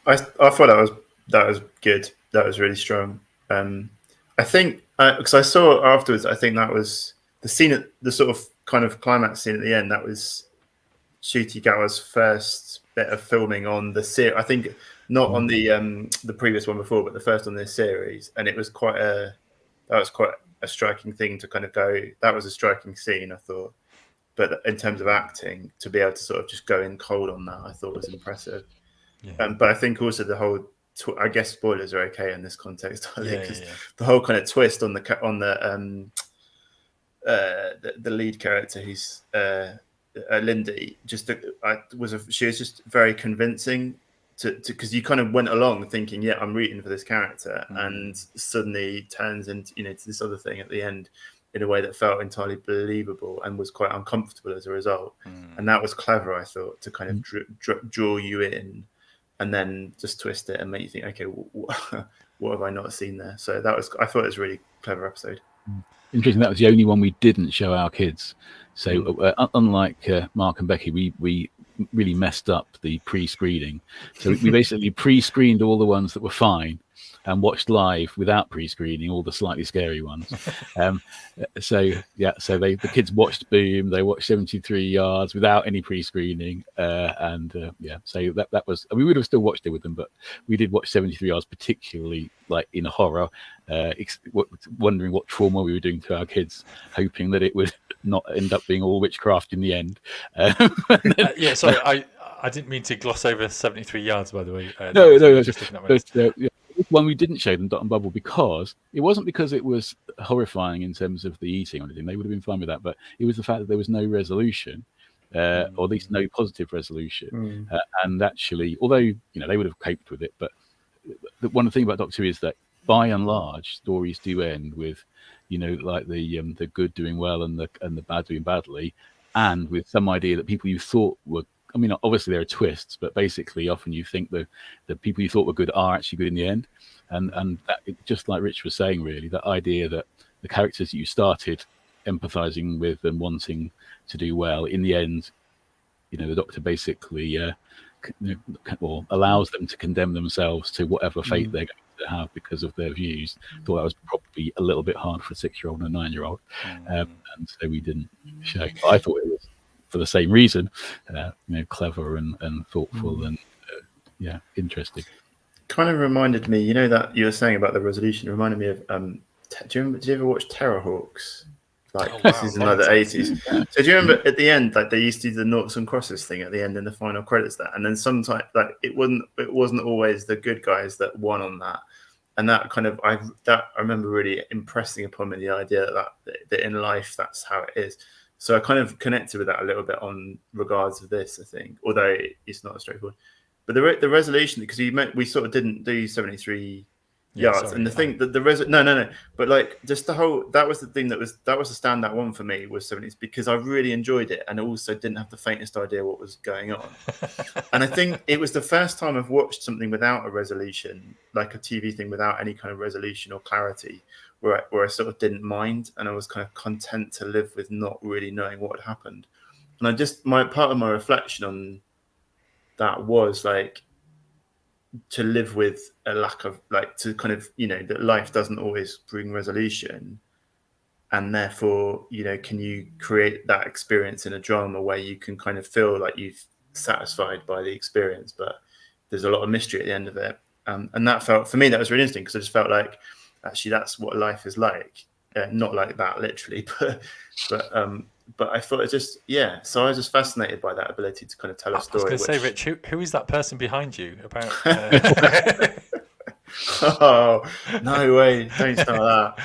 I thought that was good. That was really strong. I think because I saw afterwards, I think that was the scene at the sort of kind of climax scene at the end. That was Ncuti Gatwa's first bit of filming on the series. I think not on the previous one before, but the first on this series, and it was quite a striking thing to kind of go. That was a striking scene, I thought. But in terms of acting, to be able to sort of just go in cold on that, I thought was impressive. Yeah. But I think also the whole, I guess spoilers are okay in this context, because the whole kind of twist on the lead character, who's Lindy, she was just very convincing because you kind of went along thinking, yeah, I'm rooting for this character, and suddenly turns into to this other thing at the end in a way that felt entirely believable and was quite uncomfortable as a result. And that was clever, I thought, to kind of draw you in, and then just twist it and make you think, okay, what have I not seen there? So I thought it was a really clever episode. Interesting. That was the only one we didn't show our kids. So unlike Mark and Becky, we really messed up the pre-screening. So we basically pre-screened all the ones that were fine and watched live without pre-screening all the slightly scary ones. So the kids watched Boom, they watched 73 Yards without any pre-screening, so that was, we would have still watched it with them, but we did watch 73 Yards, particularly like in horror, wondering what trauma we were doing to our kids, hoping that it would not end up being all witchcraft in the end. Sorry, I didn't mean to gloss over 73 Yards, by the way. No, just looking at my list. One we didn't show them, Dot and Bubble, because it wasn't because it was horrifying in terms of the eating or anything. They would have been fine with that, but it was the fact that there was no resolution, or at least no positive resolution. And actually, although they would have coped with it, but the one thing about Doctor Who is that by and large, stories do end with, like the good doing well and the bad doing badly, and with some idea that people you thought were, I mean, obviously there are twists, but basically often you think the people you thought were good are actually good in the end. And that, just like Rich was saying, really, that idea that the characters that you started empathizing with and wanting to do well, in the end, the Doctor basically or allows them to condemn themselves to whatever fate they're going to have because of their views. Thought that was probably a little bit hard for a 6-year-old and a 9-year-old. And so we didn't show. I thought it was, for the same reason, clever and thoughtful and interesting. Kind of reminded me, that you were saying about the resolution. It reminded me of. Did you ever watch Terrorhawks? This is in the 80s. So do you remember at the end, like they used to do the noughts and crosses thing at the end in the final credits there, and then sometimes it wasn't always the good guys that won on that, and that kind of I remember really impressing upon me the idea that in life that's how it is. So I kind of connected with that a little bit on regards of this, I think, although it's not as straightforward. But the resolution, because we sort of didn't do 73 yards. And the thing that no, but like just the whole, that was the thing that was a standout one for me, was 70s, because I really enjoyed it and also didn't have the faintest idea what was going on. And I think it was the first time I've watched something without a resolution, like a TV thing without any kind of resolution or clarity, where I sort of didn't mind, and I was kind of content to live with not really knowing what had happened. And I just, part of my reflection on that was like, to live with a lack of, like, to kind of, that life doesn't always bring resolution, and therefore, can you create that experience in a drama where you can kind of feel like you've satisfied by the experience, but there's a lot of mystery at the end of it. And that felt, for me, that was really interesting, because I just felt like actually that's what life is like. Not like that literally, but I thought it just, so I was just fascinated by that ability to kind of tell a story. I was going to say, Rich, who is that person behind you? About Oh, no way! Don't start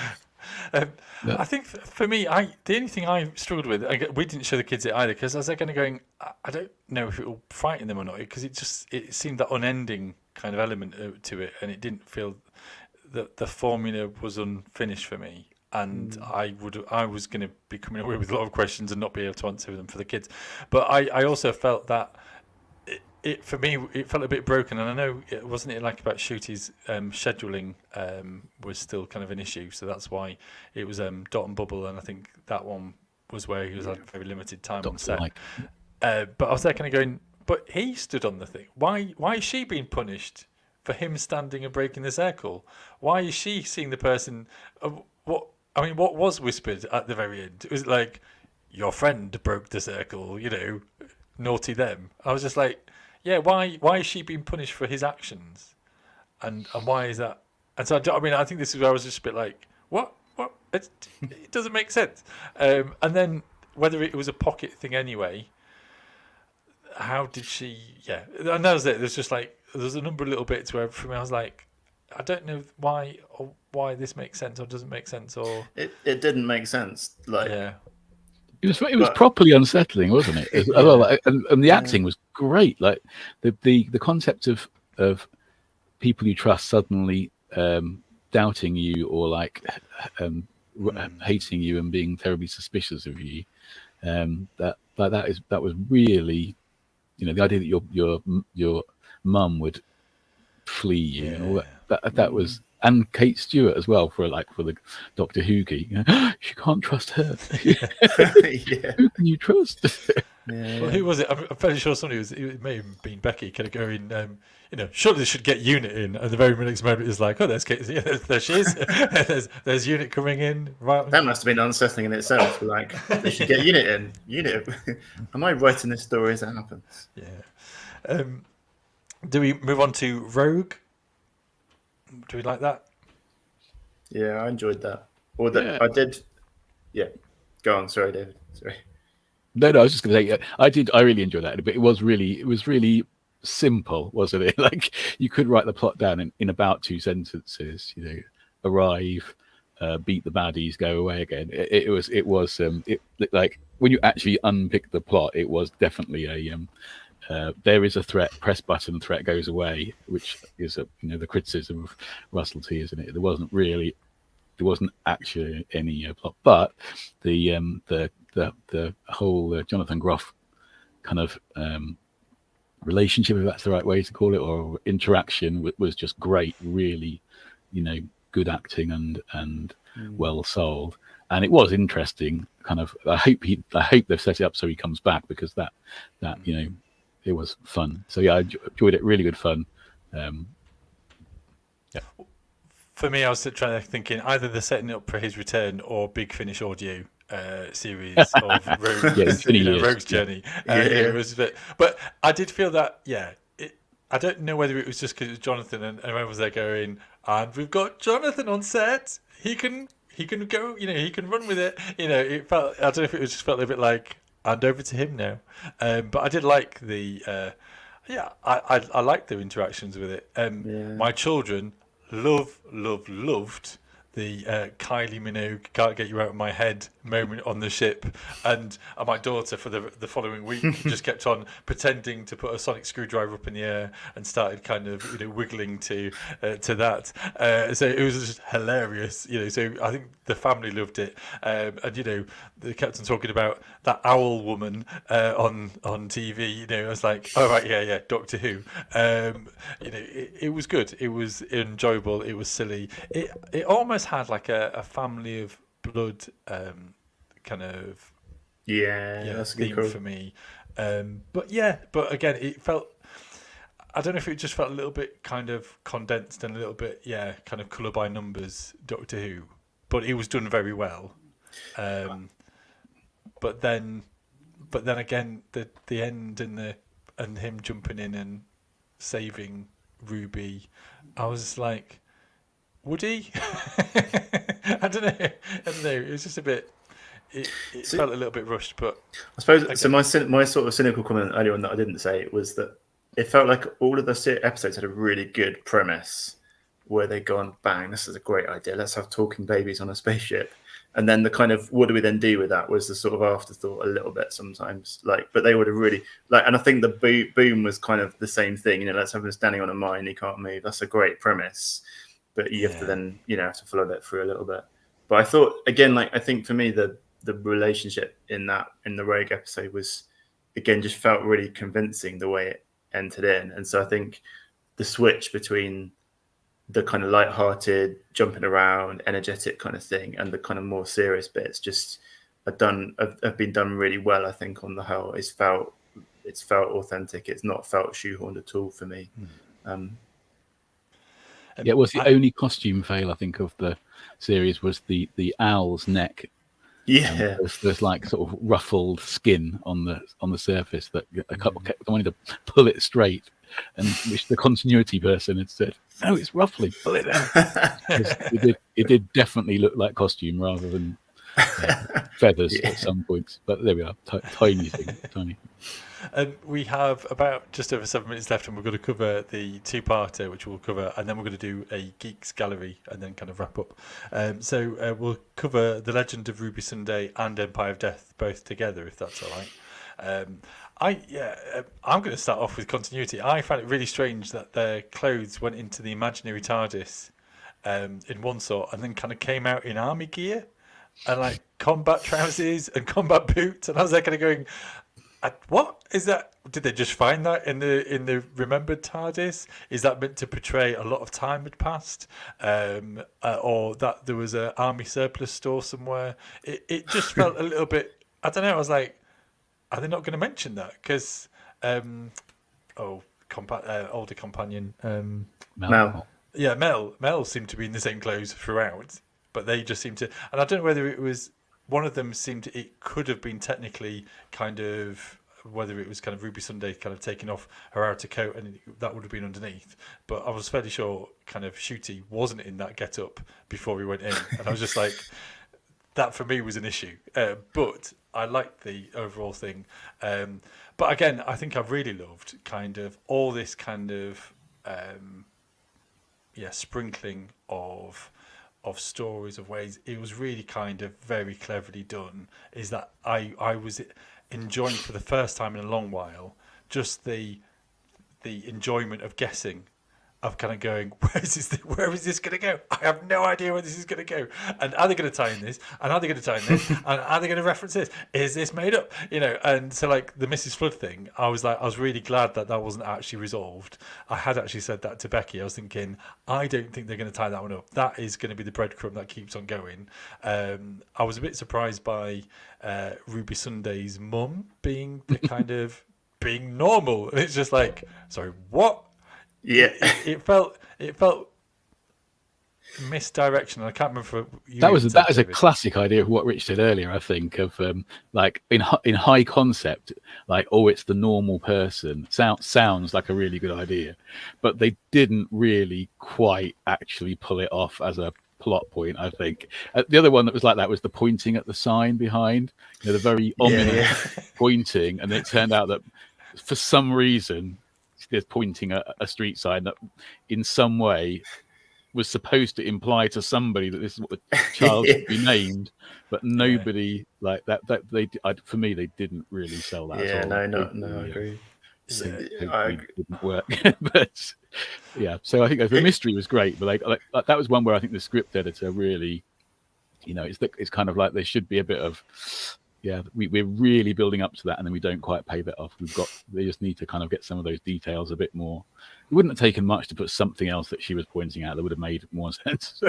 that. I think for me, the only thing I struggled with, we didn't show the kids it either, because I was kind of going, I don't know if it will frighten them or not, because it seemed that unending kind of element to it, and it didn't feel that the formula was unfinished for me. And I was going to be coming away with a lot of questions and not be able to answer them for the kids. But I also felt that it for me, it felt a bit broken. And I know it wasn't like about Shooty's scheduling was still kind of an issue. So that's why it was Dot and Bubble. And I think that one was where he was had very limited time on set. But I was there kind of going, but he stood on the thing. Why is she being punished for him standing and breaking the circle? Why is she seeing the person... what was whispered at the very end? It was like, your friend broke the circle, naughty them. I was just like, why is she being punished for his actions? And why is that? And so, I think this is where I was just a bit like, what? It doesn't make sense. And then whether it was a pocket thing anyway, how did she, and that was it. There's just like, there's a number of little bits where for me I was like, I don't know why this makes sense or doesn't make sense, or it didn't make sense. Like, it was properly unsettling, wasn't it? And the acting was great. Like the concept of people you trust suddenly doubting you, or like hating you and being terribly suspicious of you. That was really, the idea that your mum would flee you and all that was, and Kate Stewart as well for the Doctor Who geek. You can't trust her. Who can you trust? Well, who was it? I'm fairly sure somebody it may have been Becky, kind of going, surely they should get Unit in. And the very next moment is like, oh, there's Kate. There she is. there's Unit coming in. Right. That must have been unsettling in itself. Like, they should get Unit in. Unit. Am I writing this story as it happens? Yeah. Do we move on to Rogue? Do we like that? Yeah, I enjoyed that. I did. Yeah. Go on. Sorry, David. Sorry. No, I was just going to say, I did. I really enjoyed that, but it was really simple, wasn't it? Like, you could write the plot down in about 2 sentences. Arrive, beat the baddies, go away again. It was like, when you actually unpick the plot, it was definitely a there is a threat, press button, threat goes away, which is the criticism of Russell T, isn't it? There wasn't actually any plot, but the whole Jonathan Groff kind of relationship, if that's the right way to call it, or interaction, was just great. Really, good acting and well sold. And it was interesting. Kind of, I hope they've set it up so he comes back, because that it was fun. So I enjoyed it. Really good fun. For me, I was thinking either they're setting it up for his return or Big Finish audio series of Rogue's Journey. It was a bit, but I did feel that. I don't know whether it was just because it was Jonathan and everyone was there going, and we've got Jonathan on set. He can go. He can run with it. It felt. I don't know if it was just felt a bit like, and over to him now. But I did like the, I liked their interactions with it. My children loved Kylie Minogue can't get you out of my head moment on the ship, and my daughter for the following week just kept on pretending to put a sonic screwdriver up in the air and started kind of wiggling to that. So it was just hilarious, So I think the family loved it, and they kept on talking about that owl woman on TV. I was like, oh right, yeah, Doctor Who. It was good. It was enjoyable. It was silly. It almost had like a family of blood kind of that's theme cool for me. But again, it felt. I don't know if it just felt a little bit kind of condensed and a little bit kind of colour by numbers Doctor Who, but it was done very well. But then again, the end and him jumping in and saving Ruby, I was just like, would he? I don't know. It was just a bit. It felt a little bit rushed, but I suppose. So my sort of cynical comment earlier on that I didn't say was that it felt like all of the episodes had a really good premise, where they'd gone, bang, this is a great idea. Let's have talking babies on a spaceship. And then the kind of, what do we then do with that, was the sort of afterthought a little bit sometimes. But they would have really, and I think the boom was kind of the same thing. Let's have him standing on a mine, he can't move. That's a great premise. But you have to then, have to follow that through a little bit. But I thought, again, I think for me, the relationship in the Rogue episode was, again, just felt really convincing the way it entered in. And so I think the switch between the kind of light-hearted, jumping around, energetic kind of thing, and the kind of more serious bits just have been done really well. I think on the whole, it's felt authentic. It's not felt shoehorned at all for me. It was the only costume fail I think of the series was the owl's neck. Yeah, there's like sort of ruffled skin on the surface that a couple kept wanting to pull it straight, and which the continuity person had said, "No, it's ruffling, pull it down." It did definitely look like costume rather than feathers at some points. But there we are, tiny thing, tiny. We have about just over 7 minutes left, and we're going to cover the two-parter, which we'll cover, and then we're going to do a Geeks Gallery and then kind of wrap up. So we'll cover The Legend of Ruby Sunday and Empire of Death both together, if that's all right. I'm going to start off with continuity. I found it really strange that their clothes went into the imaginary TARDIS in one sort, and then kind of came out in army gear and like combat trousers and combat boots, and I was there kind of going, what is that? Did they just find that in the remembered TARDIS? Is that meant to portray a lot of time had passed, or that there was an army surplus store somewhere? It just felt a little bit. I don't know. I was like, are they not going to mention that? Because older companion Mel. Yeah, Mel seemed to be in the same clothes throughout, but they just seemed to. And I don't know whether it was. One of them seemed it could have been technically kind of, whether it was kind of Ruby Sunday kind of taking off her outer coat and that would have been underneath. But I was fairly sure kind of Shooty wasn't in that get-up before we went in. And I was just like, that for me was an issue. But I liked the overall thing. But again, I think I really loved kind of all this kind of, sprinkling of stories, of ways. It was really kind of very cleverly done, is that I was enjoying for the first time in a long while just the enjoyment of guessing, of kind of going, where is this going to go? I have no idea where this is going to go. And are they going to tie in this? And are they going to tie in this? And are they going to reference this? Is this made up? And so like the Mrs. Flood thing, I was really glad that wasn't actually resolved. I had actually said that to Becky. I was thinking, I don't think they're going to tie that one up. That is going to be the breadcrumb that keeps on going. I was a bit surprised by Ruby Sunday's mum being the kind of being normal. And it's just like, sorry, what? Yeah, it felt misdirection. I can't remember. That is a classic idea of what Rich said earlier. I think of like in high concept, like it's the normal person. Sounds like a really good idea, but they didn't really quite actually pull it off as a plot point. I think the other one that was like that was the pointing at the sign behind, the very ominous pointing, and it turned out that for some reason. There's pointing at a street sign that in some way was supposed to imply to somebody that this is what the child should be named, but nobody like that. For me, they didn't really sell that at all. I agree. Hopefully didn't work, but yeah. So I think the mystery was great, but that was one where I think the script editor really, it's kind of like there should be a bit of. Yeah, we're really building up to that, and then we don't quite pay that off. They just need to kind of get some of those details a bit more. It wouldn't have taken much to put something else that she was pointing out that would have made more sense.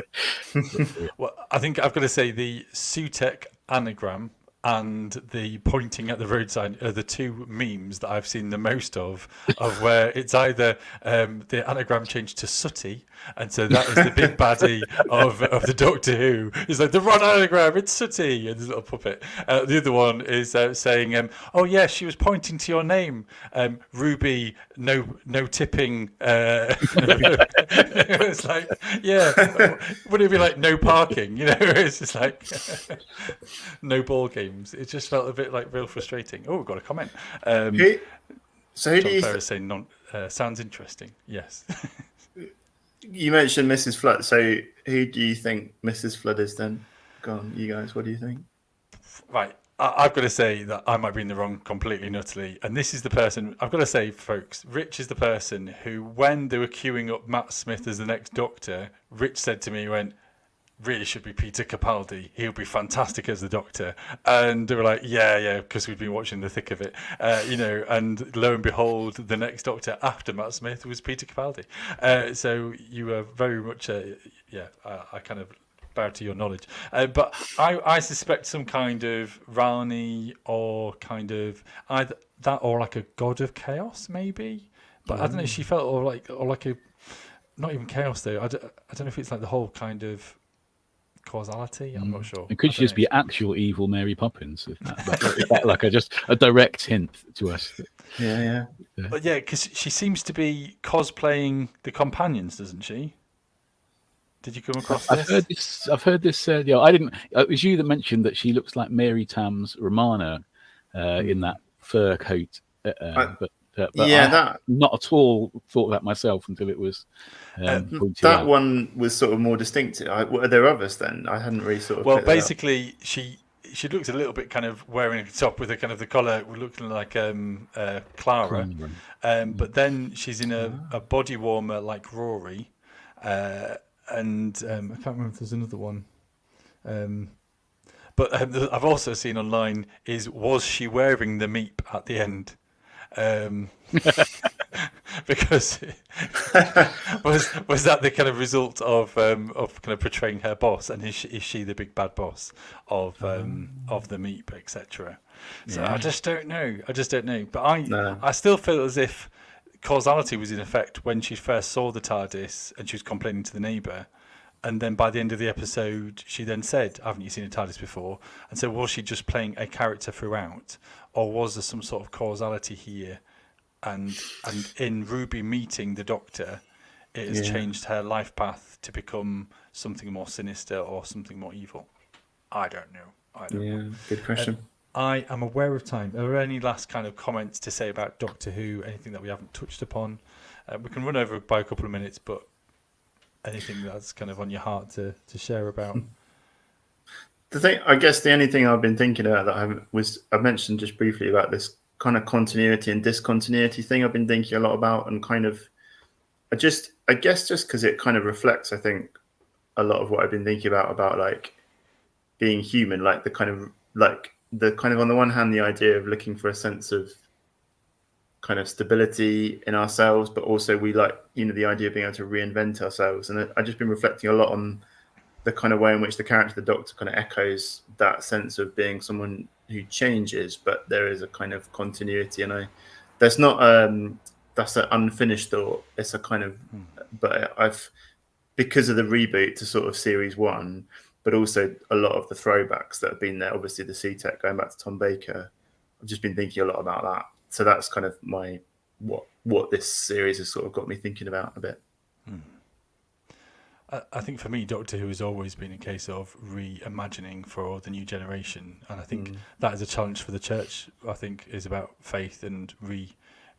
Well, I think I've got to say the Sutek anagram and the pointing at the road sign are the two memes that I've seen the most of where it's either the anagram changed to Sooty, and so that is the big baddie of the Doctor Who. It's like the wrong anagram, it's Sooty, and this little puppet. The other one is saying, "Oh yeah, she was pointing to your name, Ruby. No tipping." It's like, yeah, would it be like no parking? It's just like no ball games. It just felt a bit like real frustrating. Oh, we've got a comment. Who do you saying sounds interesting. Yes. You mentioned Mrs. Flood. So who do you think Mrs. Flood is then? Go on, you guys. What do you think? Right. I've got to say that I might be in the wrong completely and utterly. And this is the person, I've got to say, folks, Rich is the person who, when they were queuing up Matt Smith as the next Doctor, Rich said to me, he went, really should be Peter Capaldi. He'll be fantastic as the Doctor. And they were like, yeah, because we've been watching the thick of it, and lo and behold, the next Doctor after Matt Smith was Peter Capaldi. So you were very much, I kind of bow to your knowledge. But I suspect some kind of Rani or kind of either that or like a god of chaos, maybe. But I don't know, she felt or like a, not even chaos though. I don't know if it's like the whole kind of causality. I'm not sure. It could just be actual evil Mary Poppins. If that like a direct hint to us. Yeah. But yeah, because she seems to be cosplaying the companions, doesn't she? Did you come across this? I've heard this. I didn't. It was you that mentioned that she looks like Mary Tam's Romana in that fur coat. But I not at all thought that myself until it was pointed that out. one was sort of more distinctive. Are there others then? I hadn't really sort of. Well, basically, she looks a little bit kind of wearing a top with a kind of the collar looking like Clara, but then she's in a body warmer like Rory, and I can't remember if there's another one. But I've also seen online was she wearing the meep at the end? Because was that the kind of result of kind of portraying her boss, and is she the big bad boss of the meep, etc. So I just don't know. But I still feel as if causality was in effect when she first saw the TARDIS and she was complaining to the neighbour. And then by the end of the episode, she then said, haven't you seen a TARDIS before? And so was she just playing a character throughout? Or was there some sort of causality here? And in Ruby meeting the Doctor, it has changed her life path to become something more sinister or something more evil. I don't know. Yeah, good question. I am aware of time. Are there any last kind of comments to say about Doctor Who? Anything that we haven't touched upon? We can run over by a couple of minutes, but anything that's kind of on your heart to share about? I guess the only thing I've been thinking about that I mentioned just briefly about this kind of continuity and discontinuity thing. I've been thinking a lot about, and kind of, I guess just because it kind of reflects, I think, a lot of what I've been thinking about like being human, like the kind of on the one hand, the idea of looking for a sense of kind of stability in ourselves, but also we like, the idea of being able to reinvent ourselves. And I've just been reflecting a lot on the kind of way in which the character of the Doctor kind of echoes that sense of being someone who changes, but there is a kind of continuity. And that's an unfinished thought. It's a kind of, but because of the reboot to sort of series 1, but also a lot of the throwbacks that have been there, obviously the C-Tech going back to Tom Baker, I've just been thinking a lot about that. So that's kind of what this series has sort of got me thinking about a bit. I think for me, Doctor Who has always been a case of reimagining for the new generation, and I think that is a challenge for the church. I think is about faith and re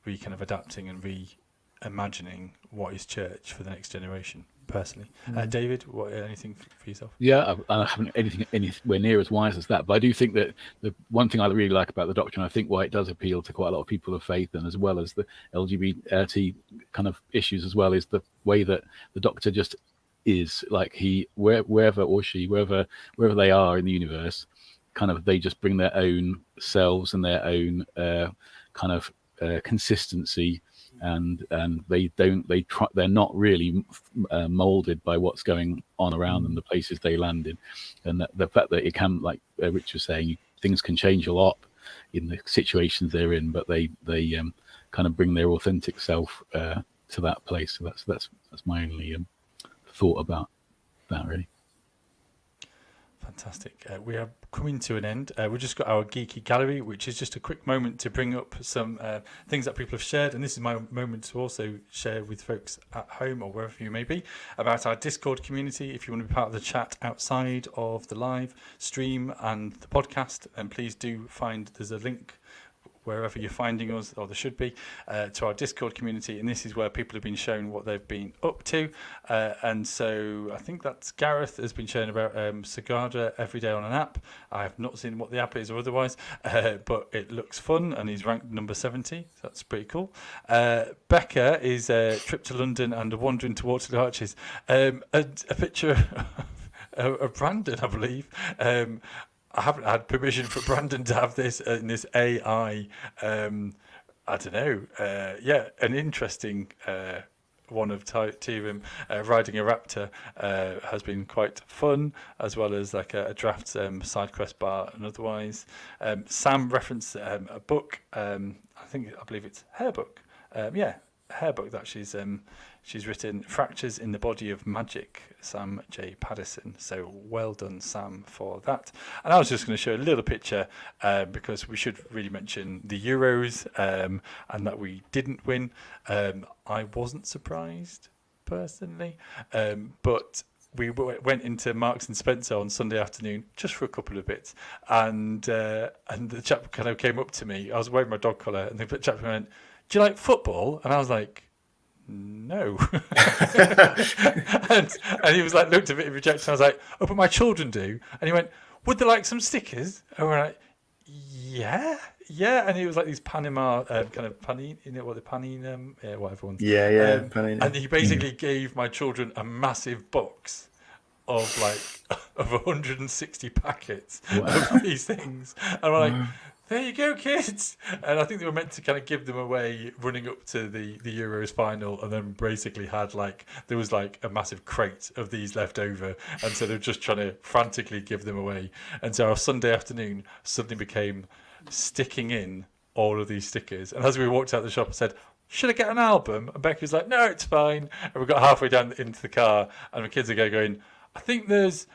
kind of adapting and reimagining what is church for the next generation. personally. David, anything for yourself? Yeah, I haven't anything anywhere near as wise as that, but I do think that the one thing I really like about the Doctor, and I think why it does appeal to quite a lot of people of faith, and as well as the LGBT kind of issues as well, is the way that the Doctor just is. Like wherever they are in the universe, kind of they just bring their own selves and their own kind of consistency, and they're not really molded by what's going on around them, the places they land in, and the fact that it can, like Rich was saying, things can change a lot in the situations they're in, but they kind of bring their authentic self to that place. So that's my only thought about that, really. Fantastic. We are coming to an end. We've just got our Geeky Gallery, which is just a quick moment to bring up some things that people have shared. And this is my moment to also share with folks at home or wherever you may be about our Discord community. If you want to be part of the chat outside of the live stream and the podcast, then please do there's a link wherever you're finding us, or there should be, to our Discord community, and this is where people have been shown what they've been up to. And so I think that's Gareth has been showing about Sagada every day on an app. I have not seen what the app is or otherwise, but it looks fun, and he's ranked number 70. So that's pretty cool. Becca is a trip to London and a wandering to Waterloo Arches. A picture of Brandon, I believe. I haven't had permission for Brandon to have this in this AI. I don't know. An interesting one of him riding a raptor has been quite fun, as well as like a draft side quest bar and otherwise. Sam referenced a book. I believe it's Hair Book. Hair Book that she's written, Fractures in the Body of Magic, Sam J. Paddison. So well done, Sam, for that. And I was just going to show a little picture because we should really mention the Euros and that we didn't win. I wasn't surprised, personally, but we went into Marks and Spencer on Sunday afternoon just for a couple of bits, and the chap kind of came up to me. I was wearing my dog collar, and the chap went, "Do you like football?" And I was like, no. and he was like, looked a bit in rejection. I was like, oh, but my children do. And he went, would they like some stickers? And we're like, yeah. And he was like these Panama kind of panini, what the panini, whatever ones. Panini. And he basically gave my children a massive box of 160 packets of these things. And we're like, there you go, kids. And I think they were meant to kind of give them away running up to the Euros final, and then basically there was a massive crate of these left over, and so they're just trying to frantically give them away. And so our Sunday afternoon suddenly became sticking in all of these stickers. And as we walked out the shop, I said, should I get an album? And Becky was like, no, it's fine. And we got halfway down into the car, and the kids are going, I think there's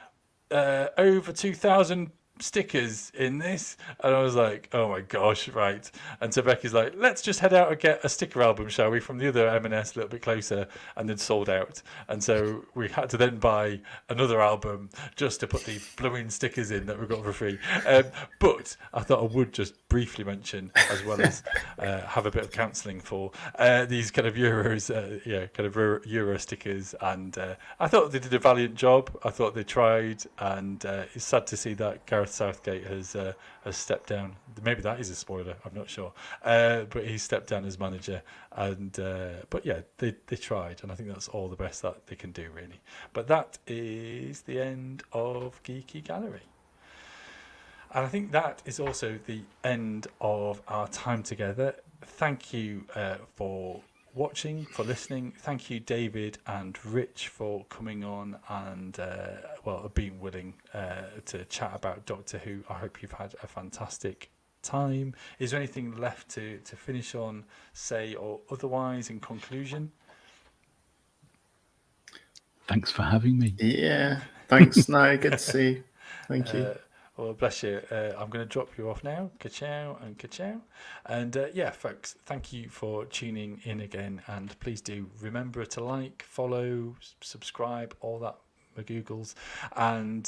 over 2,000 stickers in this. And I was like, oh my gosh, right. And so Becky's like, let's just head out and get a sticker album, shall we, from the other M&S a little bit closer, and then sold out. And so we had to then buy another album just to put the blooming stickers in that we got for free. But I thought I would just briefly mention, as well as have a bit of counselling for these kind of Euros, Euro stickers. And I thought they did a valiant job. I thought they tried, and it's sad to see that Gareth Southgate has stepped down. Maybe that is a spoiler, I'm not sure, but he stepped down as manager, and but yeah, they tried, and I think that's all the best that they can do, really. But that is the end of Geeky Gallery, and I think that is also the end of our time together. Thank you for watching, for listening. Thank you, David and Rich, for coming on and being willing to chat about Doctor Who. I hope you've had a fantastic time. Is there anything left to finish on, say, or otherwise in conclusion? Thanks for having me. Yeah, thanks. No, good to see you. Thank you. Well, bless you. I'm going to drop you off now. Ka-chow and ka-chow. And folks, thank you for tuning in again. And please do remember to like, follow, subscribe, all that Googles. And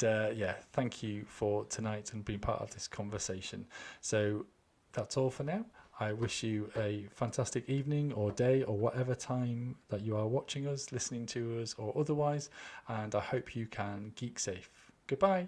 thank you for tonight and being part of this conversation. So that's all for now. I wish you a fantastic evening or day or whatever time that you are watching us, listening to us, or otherwise. And I hope you can geek safe. Goodbye.